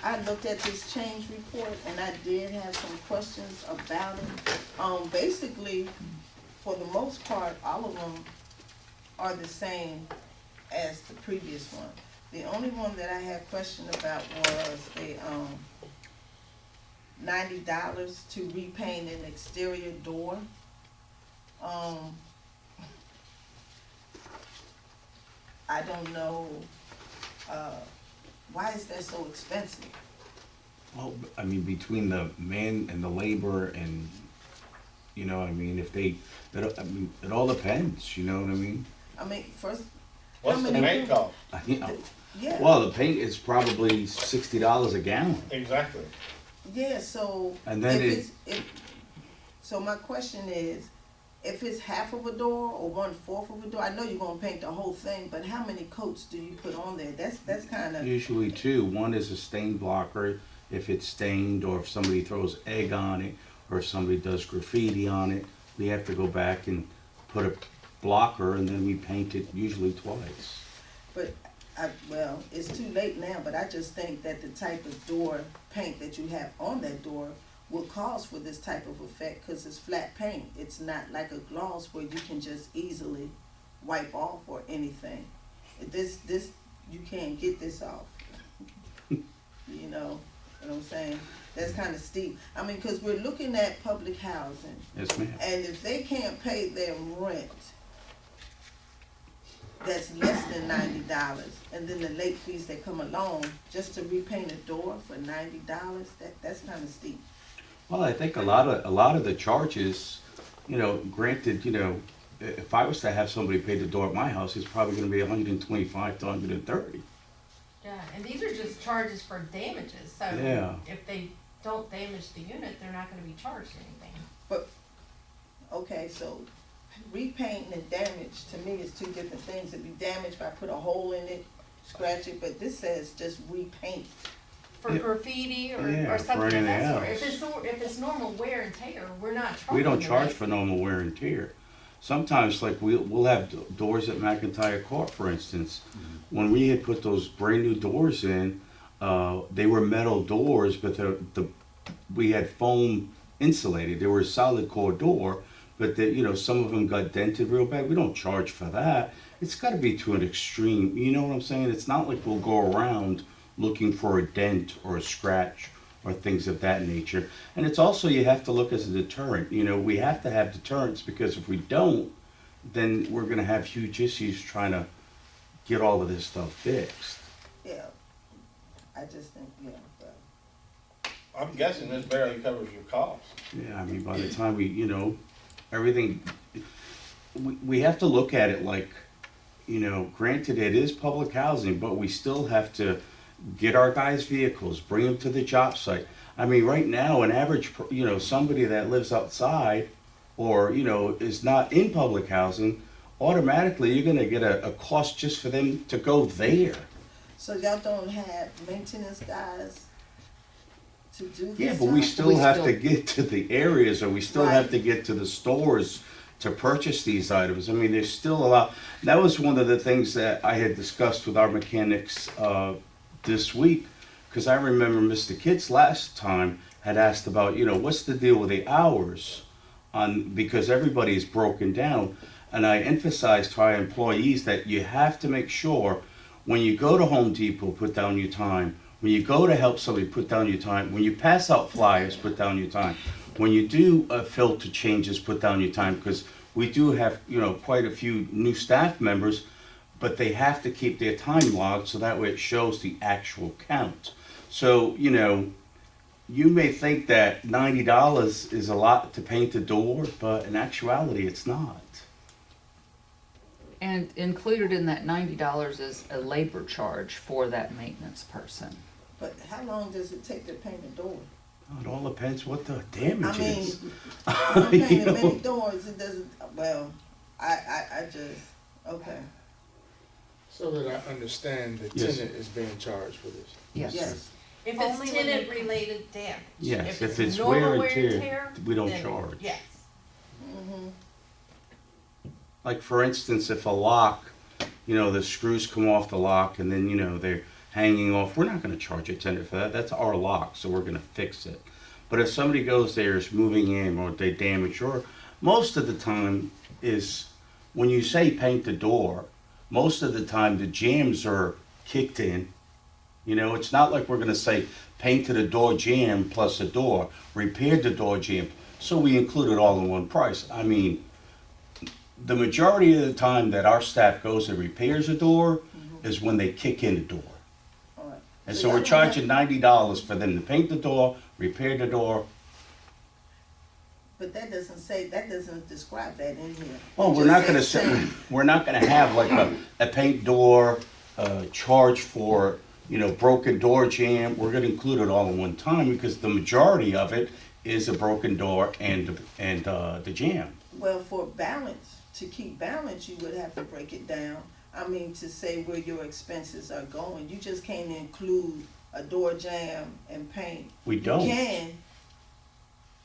I looked at this change report and I did have some questions about it. Basically, for the most part, all of them are the same as the previous one. The only one that I had question about was the, $90 to repaint an exterior door. I don't know, why is that so expensive? Well, I mean, between the man and the labor and, you know what I mean, it all depends, you know what I mean? I mean, first, What's the many paint people- cost? You know, yeah, well, the paint is probably $60 a gallon. Exactly. yeah, so. And then So my question is, if it's half of a door or 1/4 of a door, I know you're gonna paint the whole thing, but how many coats do you put on there? That's kinda, Usually two. One is a stain blocker, if it's stained, or if somebody throws egg on it, or if somebody does graffiti on it, we have to go back and put a blocker, and then we paint it usually twice. but well, it's too late now, but I just think that the type of door paint that you have on that door will cause for this type of effect, cause it's flat paint. It's not like a gloss where you can just easily wipe off or anything. This, you can't get this off. You know what I'm saying? That's kinda steep. I mean, cause we're looking at public housing, Yes, ma'am. and if they can't pay their rent, that's less than $90, and then the late fees that come along, just to repaint a door for $90, that's kinda steep. Well, I think a lot of the charges, granted, if I was to have somebody pay the door at my house, it's probably gonna be $125 to $130. Yeah, and these are just charges for damages, so Yeah. if they don't damage the unit, they're not gonna be charged anything. Okay, so repainting and damage, to me, is two different things. If you damage by put a hole in it, scratch it, but this says just repaint. For Yeah. graffiti or Yeah, for something of that anything sort. else. If it's normal wear and tear, we're not charging. We don't the charge rate. for normal wear and tear. Sometimes, like, we'll have doors at McIntyre Court, for instance. When we had put those brand new doors in, they were metal doors, but we had foam insulated. They were a solid core door, but some of them got dented real bad. We don't charge for that. It's gotta be to an extreme, you know what I'm saying? It's not like we'll go around looking for a dent or a scratch or things of that nature. And it's also, you have to look as a deterrent. We have to have deterrents, because if we don't, then we're gonna have huge issues trying to get all of this stuff fixed. Yeah, I just think, yeah, well, I'm guessing this barely covers your costs. Yeah, I mean, by the time everything, we have to look at it like, granted, it is public housing, but we still have to get our guys' vehicles, bring them to the job site. I mean, right now, an average, somebody that lives outside, or, you know, is not in public housing, automatically you're gonna get a cost just for them to go there. So y'all don't have maintenance guys to do this? Yeah, but we job? still have to get to the areas, or we still have Right. to get to the stores to purchase these items. I mean, there's still a lot. That was one of the things that I had discussed with our mechanics this week, because I remember Mr. Kitts last time had asked about, you know, what's the deal with the hours on, because everybody's broken down. And I emphasized to our employees that you have to make sure when you go to Home Depot, put down your time. When you go to help somebody, put down your time. When you pass out flyers, put down your time. When you do filter changes, put down your time, because we do have, you know, quite a few new staff members, but they have to keep their time logged so that way it shows the actual count. So, you know, you may think that $90 is a lot to paint a door, but in actuality, it's not. And included in that $90 is a labor charge for that maintenance person. But how long does it take to paint a door? It all depends what the damage I mean, is. I'm You painting know? many doors, it doesn't, well, I just, okay, So that I understand the Yes. tenant is being charged for this. Yes. yes. If Only it's when tenant you- related damage. Yes, if it's normal wear and tear, we don't then charge. Yes. Mm-hmm. Like for instance, if a lock, you know, the screws come off the lock and then, you know, they're hanging off, we're not gonna charge a tenant for that. That's our lock, so we're gonna fix it. But if somebody goes there, is moving in, or they damage, or most of the time is, when you say paint the door, most of the time the jambs are kicked in. You know, it's not like we're gonna say painted a door jamb plus a door, repaired the door jamb. So we include it all in one price. I mean, the majority of the time that our staff goes and repairs a door is when they kick in the door. All right. And So so y'all we're don't charging $90 for them to paint the door, repair the door. But that doesn't describe that in here. Well, It we're just not gonna says say, paint. we're not gonna have like a paint door, charge for, you know, broken door jamb. We're gonna include it all in one time because the majority of it is a broken door and the jamb. Well, for balance, to keep balance, you would have to break it down. I mean, to say where your expenses are going. You just can't include a door jamb and paint. We don't. You can,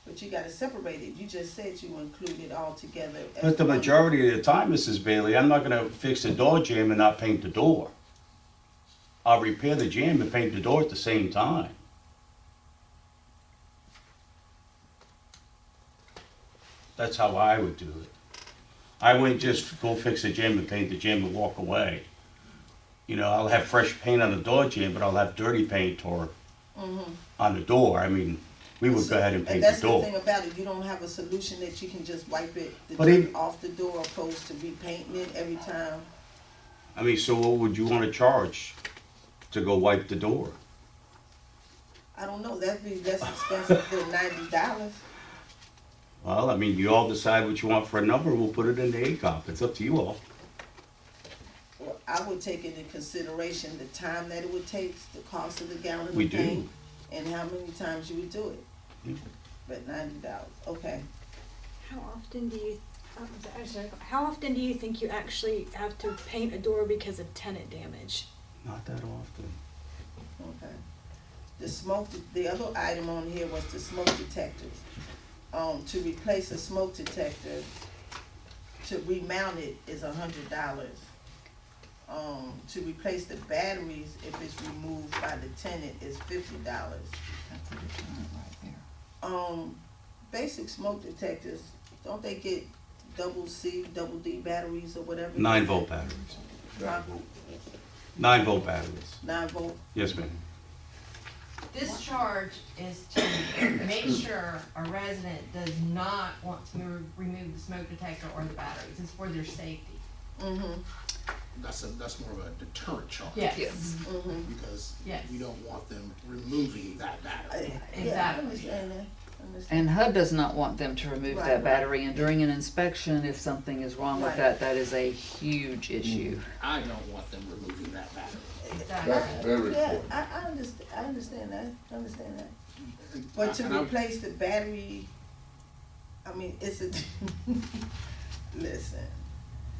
but you gotta separate it. You just said you include it all together. as But the one. majority of the time, Mrs. Bailey, I'm not gonna fix the door jamb and not paint the door. I'll repair the jamb and paint the door at the same time. That's how I would do it. I wouldn't just go fix the jamb and paint the jamb and walk away. You know, I'll have fresh paint on the door jamb, but I'll have dirty paint or on the door. I mean, we would go ahead and paint the that's the door. thing about it, you don't have a solution that you can just wipe it, the But dirt even- off the door opposed to repainting it every time. I mean, so what would you wanna charge to go wipe the door? I don't know, that'd be less expensive than $90. Well, I mean, you all decide what you want for a number, we'll put it in the ACOP. It's up to you all. Well, I would take into consideration the time that it would take, the cost of the gallon of We do. paint, and how many times you would do it. Yeah. But $90, okay. How often do you, how often do you think you actually have to paint a door because of tenant damage? Not that often. Okay. The other item on here was the smoke detectors. To replace a smoke detector, to remount it is $100. To replace the batteries, if it's removed by the tenant, is $50. Basic smoke detectors, don't they get double C, double D batteries or whatever? 9-volt batteries. Huh? 9-volt batteries. 9-volt? Yes, ma'am. This charge is to make sure a resident does not want to remove the smoke detector or the batteries. It's for their safety. Mm-hmm. That's more of a deterrent charge. Yes. Mm-hmm. Because Yes. we don't want them removing that battery. Yeah, I Exactly. understand that. I understand. And HUD does not want them to remove Right, that right. battery, and during an inspection, if something is wrong with Right. that, that is a huge issue. I don't want them removing that battery. Exactly. That's very Yeah, important. I understand that, I understand that. But to And I'm- replace the battery, I mean, it's a, listen,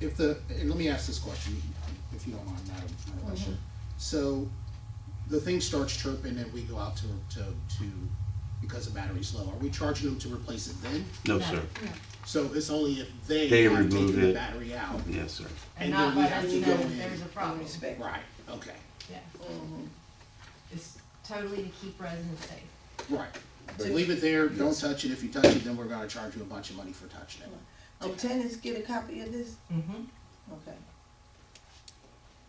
And let me ask this question, if you don't mind, Madam Usher. So, the thing starts chirping and we go out to, because the battery's low, are we charging them to replace it then? No, sir. So it's only if they They have remove taken the it. battery out? Yes, sir. And And not then we let have us to know go if in. there's a problem. respect. Right, okay, Yeah, Mhm. it's totally to keep residents safe. right. So leave it there, don't touch it, if you touch it, then we're gonna charge you a bunch of money for touching it. Do tenants get a copy of this? Mm-hmm. Okay.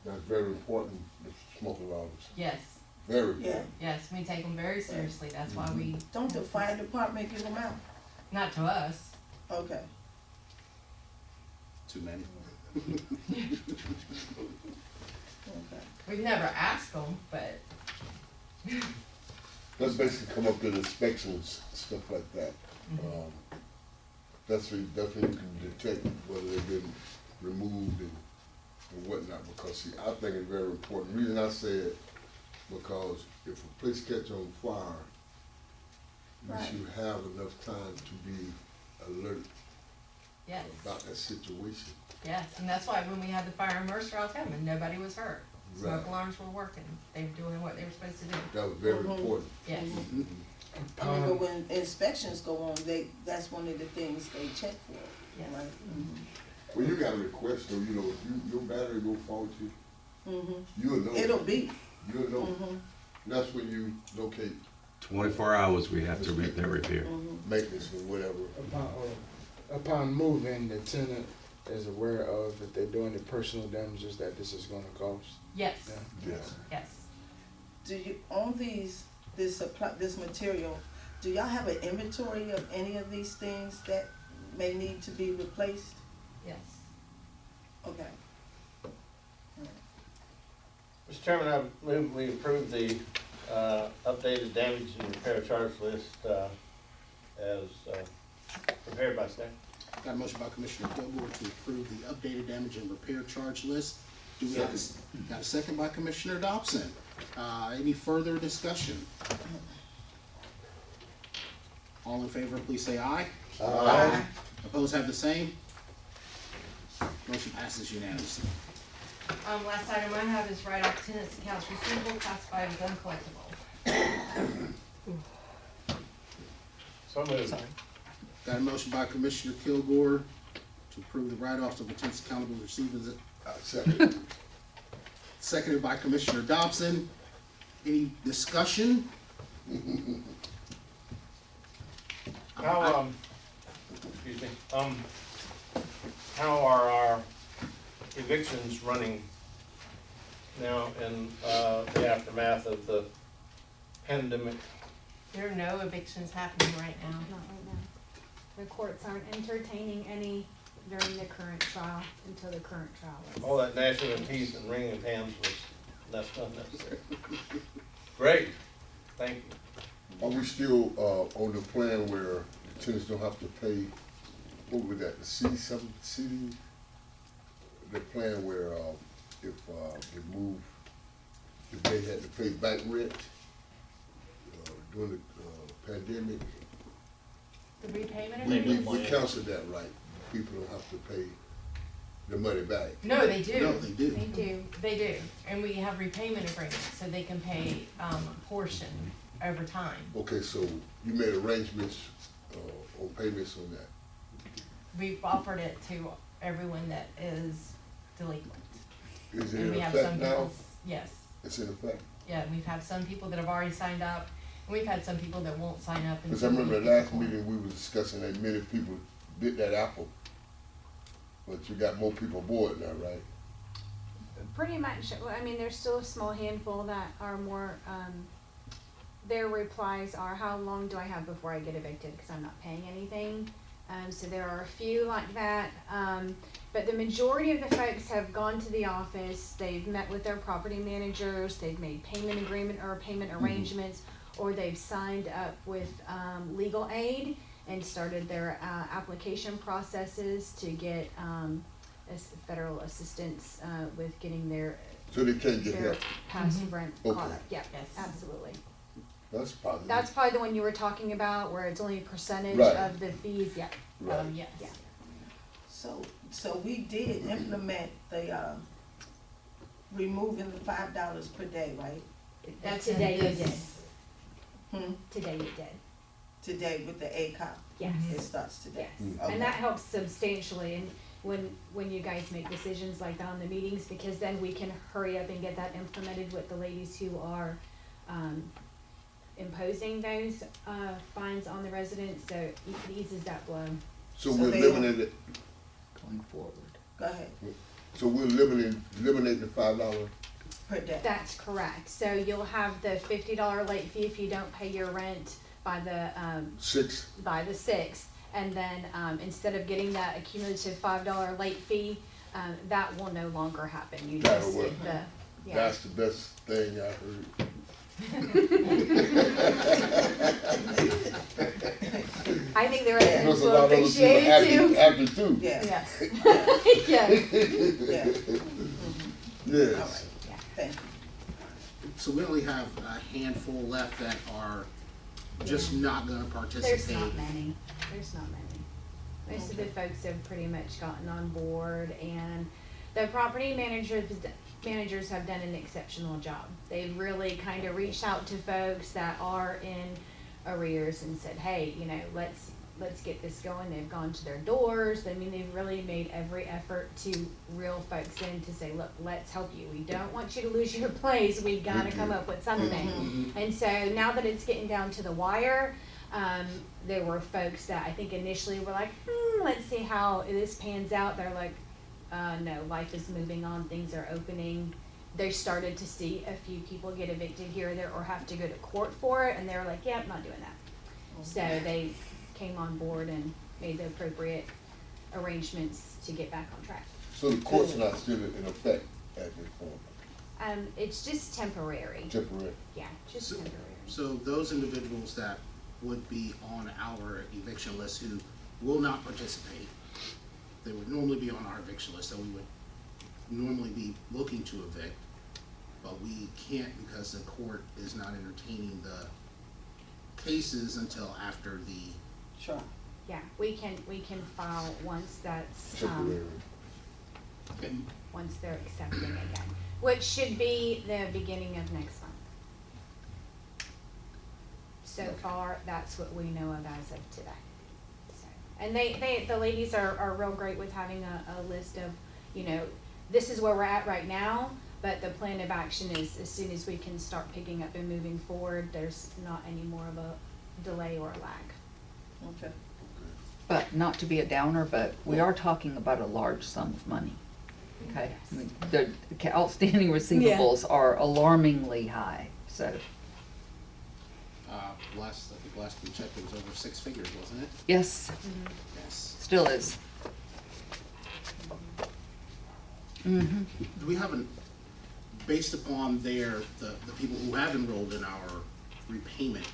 That's very important, Mr. Smoking Roberts. Yes, Very Yeah. important. yes, we take them very seriously, that's why we, Don't the fire department give them out? not to us. Okay. Too many. Okay. We've never asked them, but That's basically come up with inspections, stuff like that. That's when you can detect whether they've been removed and whatnot, because see, I think it's very important. The reason I say it, because if a place catch on fire, you Right. should have enough time to be alert yes, about that situation. yes, and that's why when we had the fire in Mercer, I'll tell them, nobody was hurt. Smoke Right. alarms were working, they were doing what they were supposed to do. That was very Mhm. important. Yes, I mean, but when inspections go on, that's one of the things they check for, yes. right? Well, you got a request, though, you know, if your battery go faulty, you'll know. It'll be. You'll know. Mhm. That's when you locate 24 hours we have to make that repair. maintenance or whatever. Upon moving, the tenant is aware of if they're doing the personal damages that this is gonna cost. Yes, Yeah. Yes. yes. Do you, on this material, do y'all have an inventory of any of these things that may need to be replaced? Yes. Okay. Mr. Chairman, I move we approve the updated damage and repair charge list as prepared by staff. Got a motion by Commissioner Kilgore to approve the updated damage and repair charge list. Do we have got a second by Commissioner Dobson? Any further discussion? All in favor, please say aye. Aye. Opposed, have the same. Motion passes unanimously. Last item I have is write off tenants' accounts receivable classified as uncollectible. So moved. Got a motion by Commissioner Kilgore to approve the write-offs of attendance accountable receivers. Second. Seconded by Commissioner Dobson. Any discussion? How, how are our evictions running now in the aftermath of the pandemic? There are no evictions happening right now. Not right now. The courts aren't entertaining any during the current trial, until the current trial is. All that gnashing of teeth and wringing of hands that's unnecessary. Great, thank you. Are we still on the plan where the tenants don't have to pay, what was that, the city? The plan where if they move, if they had to pay back rent during the pandemic? The repayment We agreement? counseled that, right? People don't have to pay the money back. No, they do. No, they do. They do. They do, and we have repayment agreements, so they can pay a portion over time. Okay, so you made arrangements on payments on that? We've offered it to everyone that is delinquent. Is it And in we have effect some now? people, yes, It's in effect? yeah, we've had some people that have already signed up, and we've had some people that won't sign up Because I until. remember we the get last the form. meeting, we were discussing that many people bit that apple. But you got more people aboard now, right? Pretty much, well, I mean, there's still a small handful that are more, their replies are, how long do I have before I get evicted, because I'm not paying anything. So there are a few like that, but the majority of the folks have gone to the office, they've met with their property managers, they've made payment agreement or payment arrangements, or they've signed up with, legal aid and started their, application processes to get, federal assistance, with getting their, So they can't get their help. past rent Okay. caught up. Yeah, Yes. absolutely. That's positive. That's probably the one you were talking about, where it's only a percentage Right. of the fees, yeah. Right. Yes. Yeah. So we did implement the, removing the $5 per day, right? That's Today in you did. this. Today you did. Today with the ACOP. Yes. It starts today. Yes, Okay. and that helps substantially, and when you guys make decisions like that on the meetings, because then we can hurry up and get that implemented with the ladies who are, imposing those, fines on the residents, so it eases that blow. So So we're they- eliminating, Going forward. Go ahead, so we're eliminating the $5. per day. That's correct, so you'll have the $50 late fee if you don't pay your rent by the, 6. by the 6th, and then, instead of getting that accumulative $5 late fee, that will no longer happen, you That'll just, work. yeah. That's the best thing I heard. I think the There's residents a will lot of other appreciate it people too. happy too. Yeah. Yes. Yes. Yeah. Yes. All right, thank you. So we only have a handful left that are just not gonna participate. There's not many. There's not many. Most of the folks have pretty much gotten on board, and the property managers have done an exceptional job. They've really kind of reached out to folks that are in arrears and said, hey, you know, let's get this going. They've gone to their doors. I mean, they've really made every effort to reel folks in to say, look, let's help you. We don't want you to lose your place. We gotta come up with something. And so now that it's getting down to the wire, there were folks that I think initially were like, let's see how this pans out. They're like, no, life is moving on, things are opening. They started to see a few people get evicted here or there or have to go to court for it, and they were like, yeah, I'm not doing that. So they came on board and made the appropriate arrangements to get back on track. So the court's not still in effect at this point, It's just temporary. temporary. Yeah, just So- temporary. So those individuals that would be on our eviction list who will not participate, they would normally be on our eviction list, so we would normally be looking to evict, but we can't because the court is not entertaining the cases until after the, Sure. Yeah, we can file once that's, Temporary. once they're accepting again, which should be the beginning of next month. So far, that's what we know of as of today. So, and the ladies are real great with having a list of, you know, this is where we're at right now, but the plan of action is as soon as we can start picking up and moving forward, there's not any more of a delay or a lag. Okay. But not to be a downer, but we are talking about a large sum of money. Okay, I mean, the outstanding receivables are alarmingly high, so, I think last we checked, it was over 6 figures, wasn't it? yes, Yes. still is. Mm-hmm. Do we have based upon the people who have enrolled in our repayment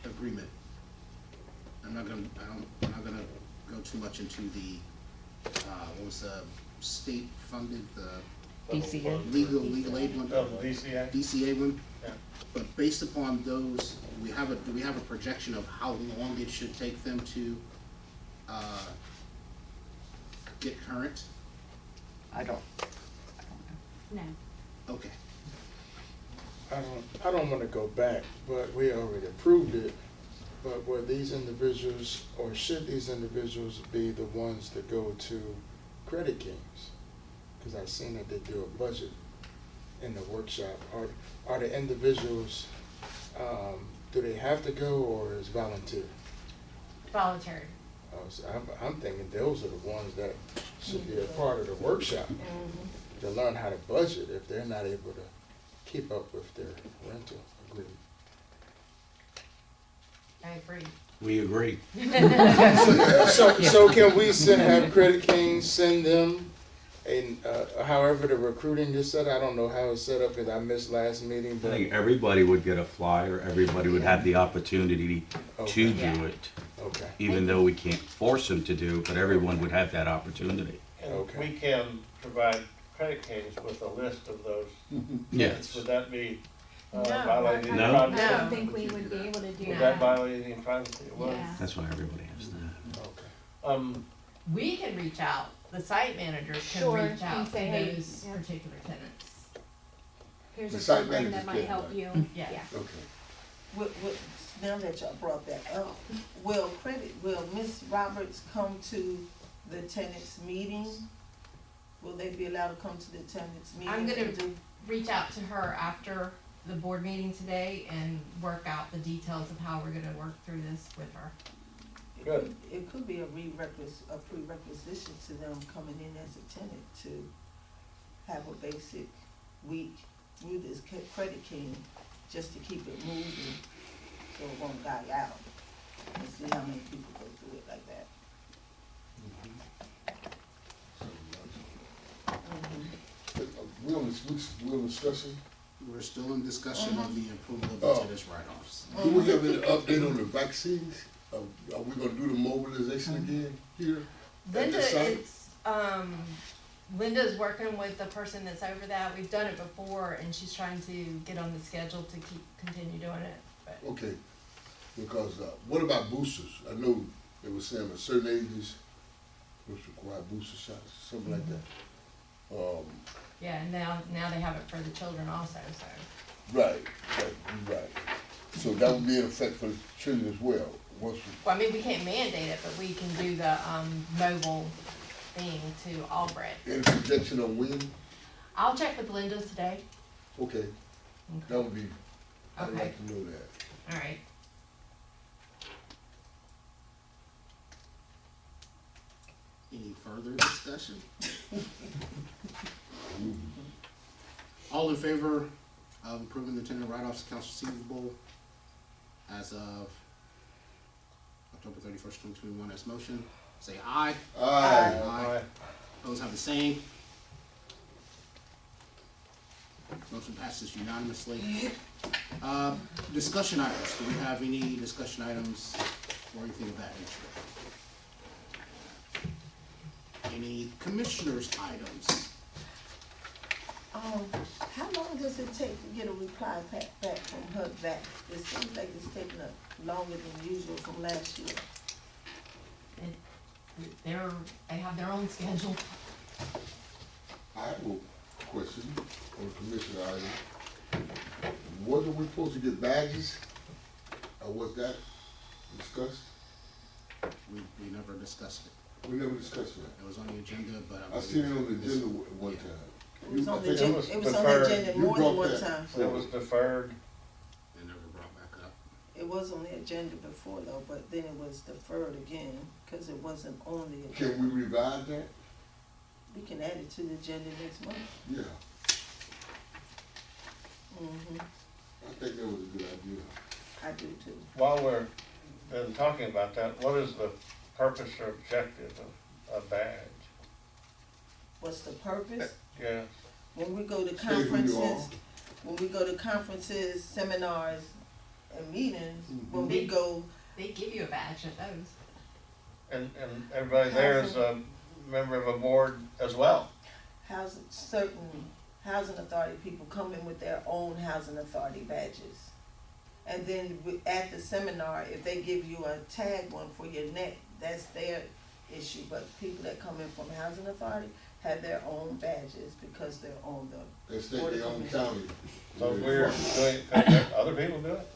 agreement, I'm not gonna go too much into the, what was the state funded, the DCA. legal aid one? Oh, the DCA? DCA one? Yeah. But based upon those, do we have a projection of how long it should take them to, get current? I don't know. No. Okay. I don't wanna go back, but we already approved it. But were these individuals, or should these individuals be the ones that go to Credit Kings? Cause I've seen that they do a budget in the workshop. Are the individuals, do they have to go or is volunteer? Voluntary. So I'm thinking those are the ones that should be a part of the workshop to learn how to budget if they're not able to keep up with their rental agreement. I agree. We agree. So can we have Credit Kings send them however the recruiting is set? I don't know how it's set up because I missed last meeting, I but. think everybody would get a flyer, everybody would have the opportunity to Okay. do it, Okay. even though we can't force them to do, but everyone would have that opportunity. And Okay. we can provide credit kings with a list of those. Yes. Would that be violate any No? I privacy? don't think we would be able to do Would that. that violate any privacy? It would. Yeah. That's why everybody has that. Okay. We can reach out, the site managers can Sure, reach out and to say, hey, those yeah. particular tenants. Here's The a site program managers that might can, help right? you. Yeah. Okay. Now that y'all brought that up, will Ms. Roberts come to the tenants meeting? Will they be allowed to come to the tenants meeting? I'm gonna and do- reach out to her after the board meeting today and work out the details of how we're gonna work through this with her. Good. It could be a prerequisite to them coming in as a tenant to have a basic week through this credit king, just to keep it moving, so it won't die out. And see how many people go through it like that. We on discussion. We're still in discussion of the approval of the Oh. tenants write-offs. Do we have any update on the vaccines? Are we gonna do the mobilization again here? at Linda this site? is, Linda's working with the person that's over that. We've done it before and she's trying to get on the schedule to continue doing it, but. Okay, because, what about boosters? I know they were saying at certain ages, which require booster shots, something like that. Yeah, and now they have it for the children also, so. Right. Right. So that would be in effect for the children as well, once Well, I mean, we can't mandate it, but we can do the, mobile thing to Albrecht. any projection on when? I'll check with Linda today. Okay, that would be, I'd Okay. like to know that. All right. Any further discussion? All in favor of approving the tenant write-offs accounts receivable as of October 31st, 2021 as motion, say aye. Aye. Aye. Opposed have the same. Motion passes unanimously. Discussion items, do we have any discussion items or anything of that nature? Any commissioners' items? How long does it take to get a reply back from her back? It seems like it's taking longer than usual from last year. They have their own schedule. I have a question on commissioner item. Wasn't we supposed to get badges? Or was that discussed? We never discussed it. We never discussed that. It was on the agenda, but I I believe seen it on the it's- agenda one yeah. time. It was You- I on the think agenda, was it was on deferred. the agenda You more than brought one that. time. It was deferred. It never brought back up. It was on the agenda before though, but then it was deferred again, cause it wasn't on the Can agenda. we revise that? We can add it to the agenda next month. Yeah, Mm-hmm, I think that was a good idea. I do too. While we're talking about that, what is the purpose or objective of a badge? What's the purpose? Yeah, When we go to Say who you conferences, when we go to conferences, seminars, and meetings, when we Mhm. go, They give you a badge at those. and everybody there is a member of a board as well. certain housing authority people come in with their own housing authority badges. And then at the seminar, if they give you a tag one for your neck, that's their issue, but people that come in from housing authority have their own badges because they're on the. They state Board of their own Commissioners. county. So we're doing, could other people do it?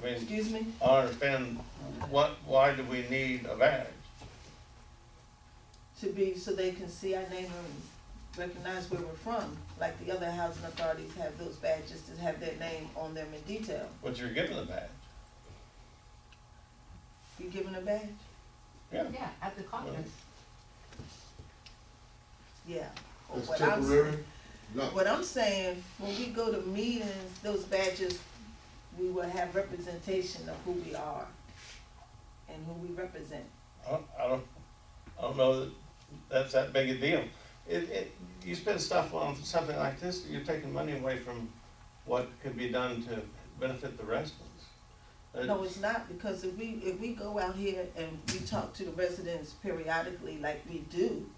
I mean, Excuse me? I don't understand why do we need a badge? To be, so they can see our name and recognize where we're from, like the other housing authorities have those badges to have their name on them in detail. But you're given a badge. You given a badge? Yeah. Yeah, at the conference. Yeah. It's What I'm- temporary, not, What I'm saying, when we go to meetings, those badges, we will have representation of who we are and who we represent. I don't know that that's that big a deal. You spend stuff on something like this, you're taking money away from what could be done to benefit the residents. No, it's not, because if we go out here and we talk to the residents periodically like we do,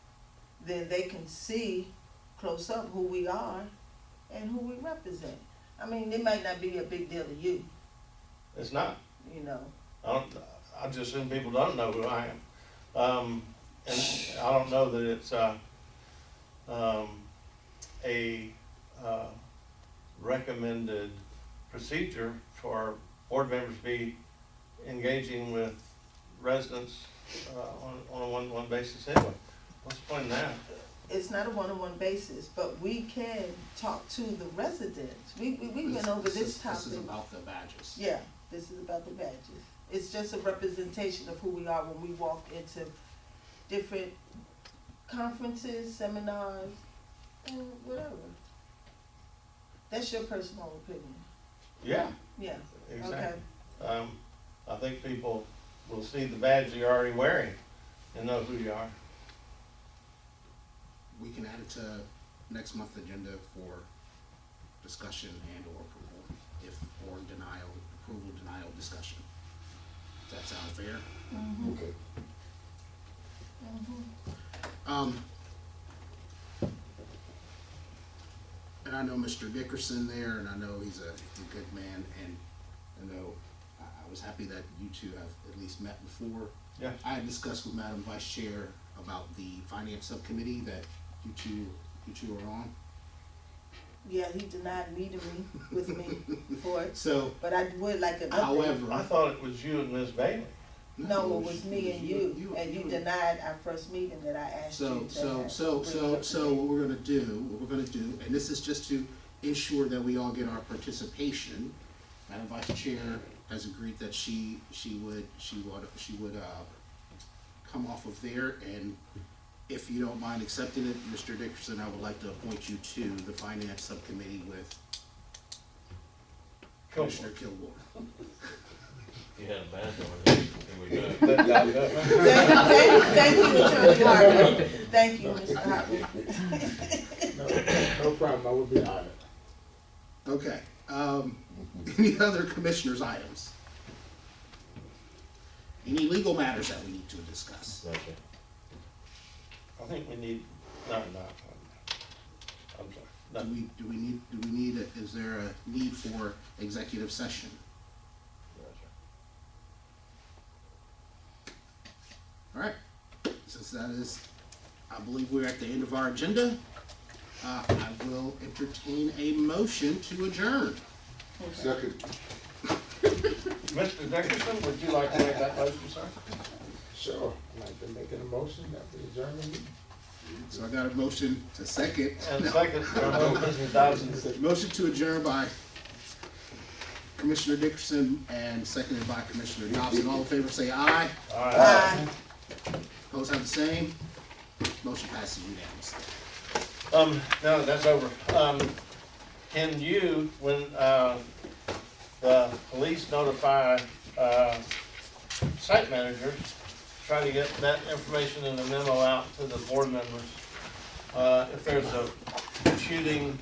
then they can see close up who we are and who we represent. I mean, it might not be a big deal to you, It's not. you know. I just assume people don't know who I am. And I don't know that it's, a recommended procedure for board members to be engaging with residents, on a one-on-one basis anyway. What's the point in that? It's not a one-on-one basis, but we can talk to the residents. We went over this topic. This is about the badges. Yeah, this is about the badges. It's just a representation of who we are when we walk into different conferences, seminars, and whatever. That's your personal opinion. Yeah, Yeah, exactly. okay. I think people will see the badge you're already wearing and know who you are. We can add it to next month's agenda for discussion and or approval, or approval, denial, discussion. Does that sound fair? Mm-hmm. Okay. Mm-hmm. And I know Mr. Dickerson there, and I know he's a good man, and I know I was happy that you two have at least met before. Yeah. I had discussed with Madam Vice Chair about the finance subcommittee that you two are on. Yeah, he denied meeting with me for it, So, but I would like an update. however, I thought it was you and Ms. Bailey. No, it was me and you, and you denied our first meeting that I asked you to have. So what we're gonna do, and this is just to ensure that we all get our participation. Madam Vice Chair has agreed that she would come off of there, and if you don't mind accepting it, Mr. Dickerson, I would like to appoint you to the finance subcommittee with Commissioner Kilgore. You had a badge on it. Here we go. Thank you, Attorney Hartman. Thank you, Mr. Hartman. No problem, I would be honored. Okay, any other commissioners' items? Any legal matters that we need to discuss? Gotcha. I think we need, I'm sorry. Do we need, is there a need for executive session? All right, since that is, I believe we're at the end of our agenda, I will entertain a motion to adjourn. Second. Mr. Dickerson, would you like to make that motion, sir? Sure, I'd like to make an motion that we adjourn the meeting. So I got a motion to second. And second, Mr. Dodson. Motion to adjourn by Commissioner Dickerson and seconded by Commissioner Dobson. All in favor say aye. Aye. Opposed have the same. Motion passes unanimously. Now that that's over, can you, when, the police notify, site managers, try to get that information in the memo out to the board members? If there's a shooting,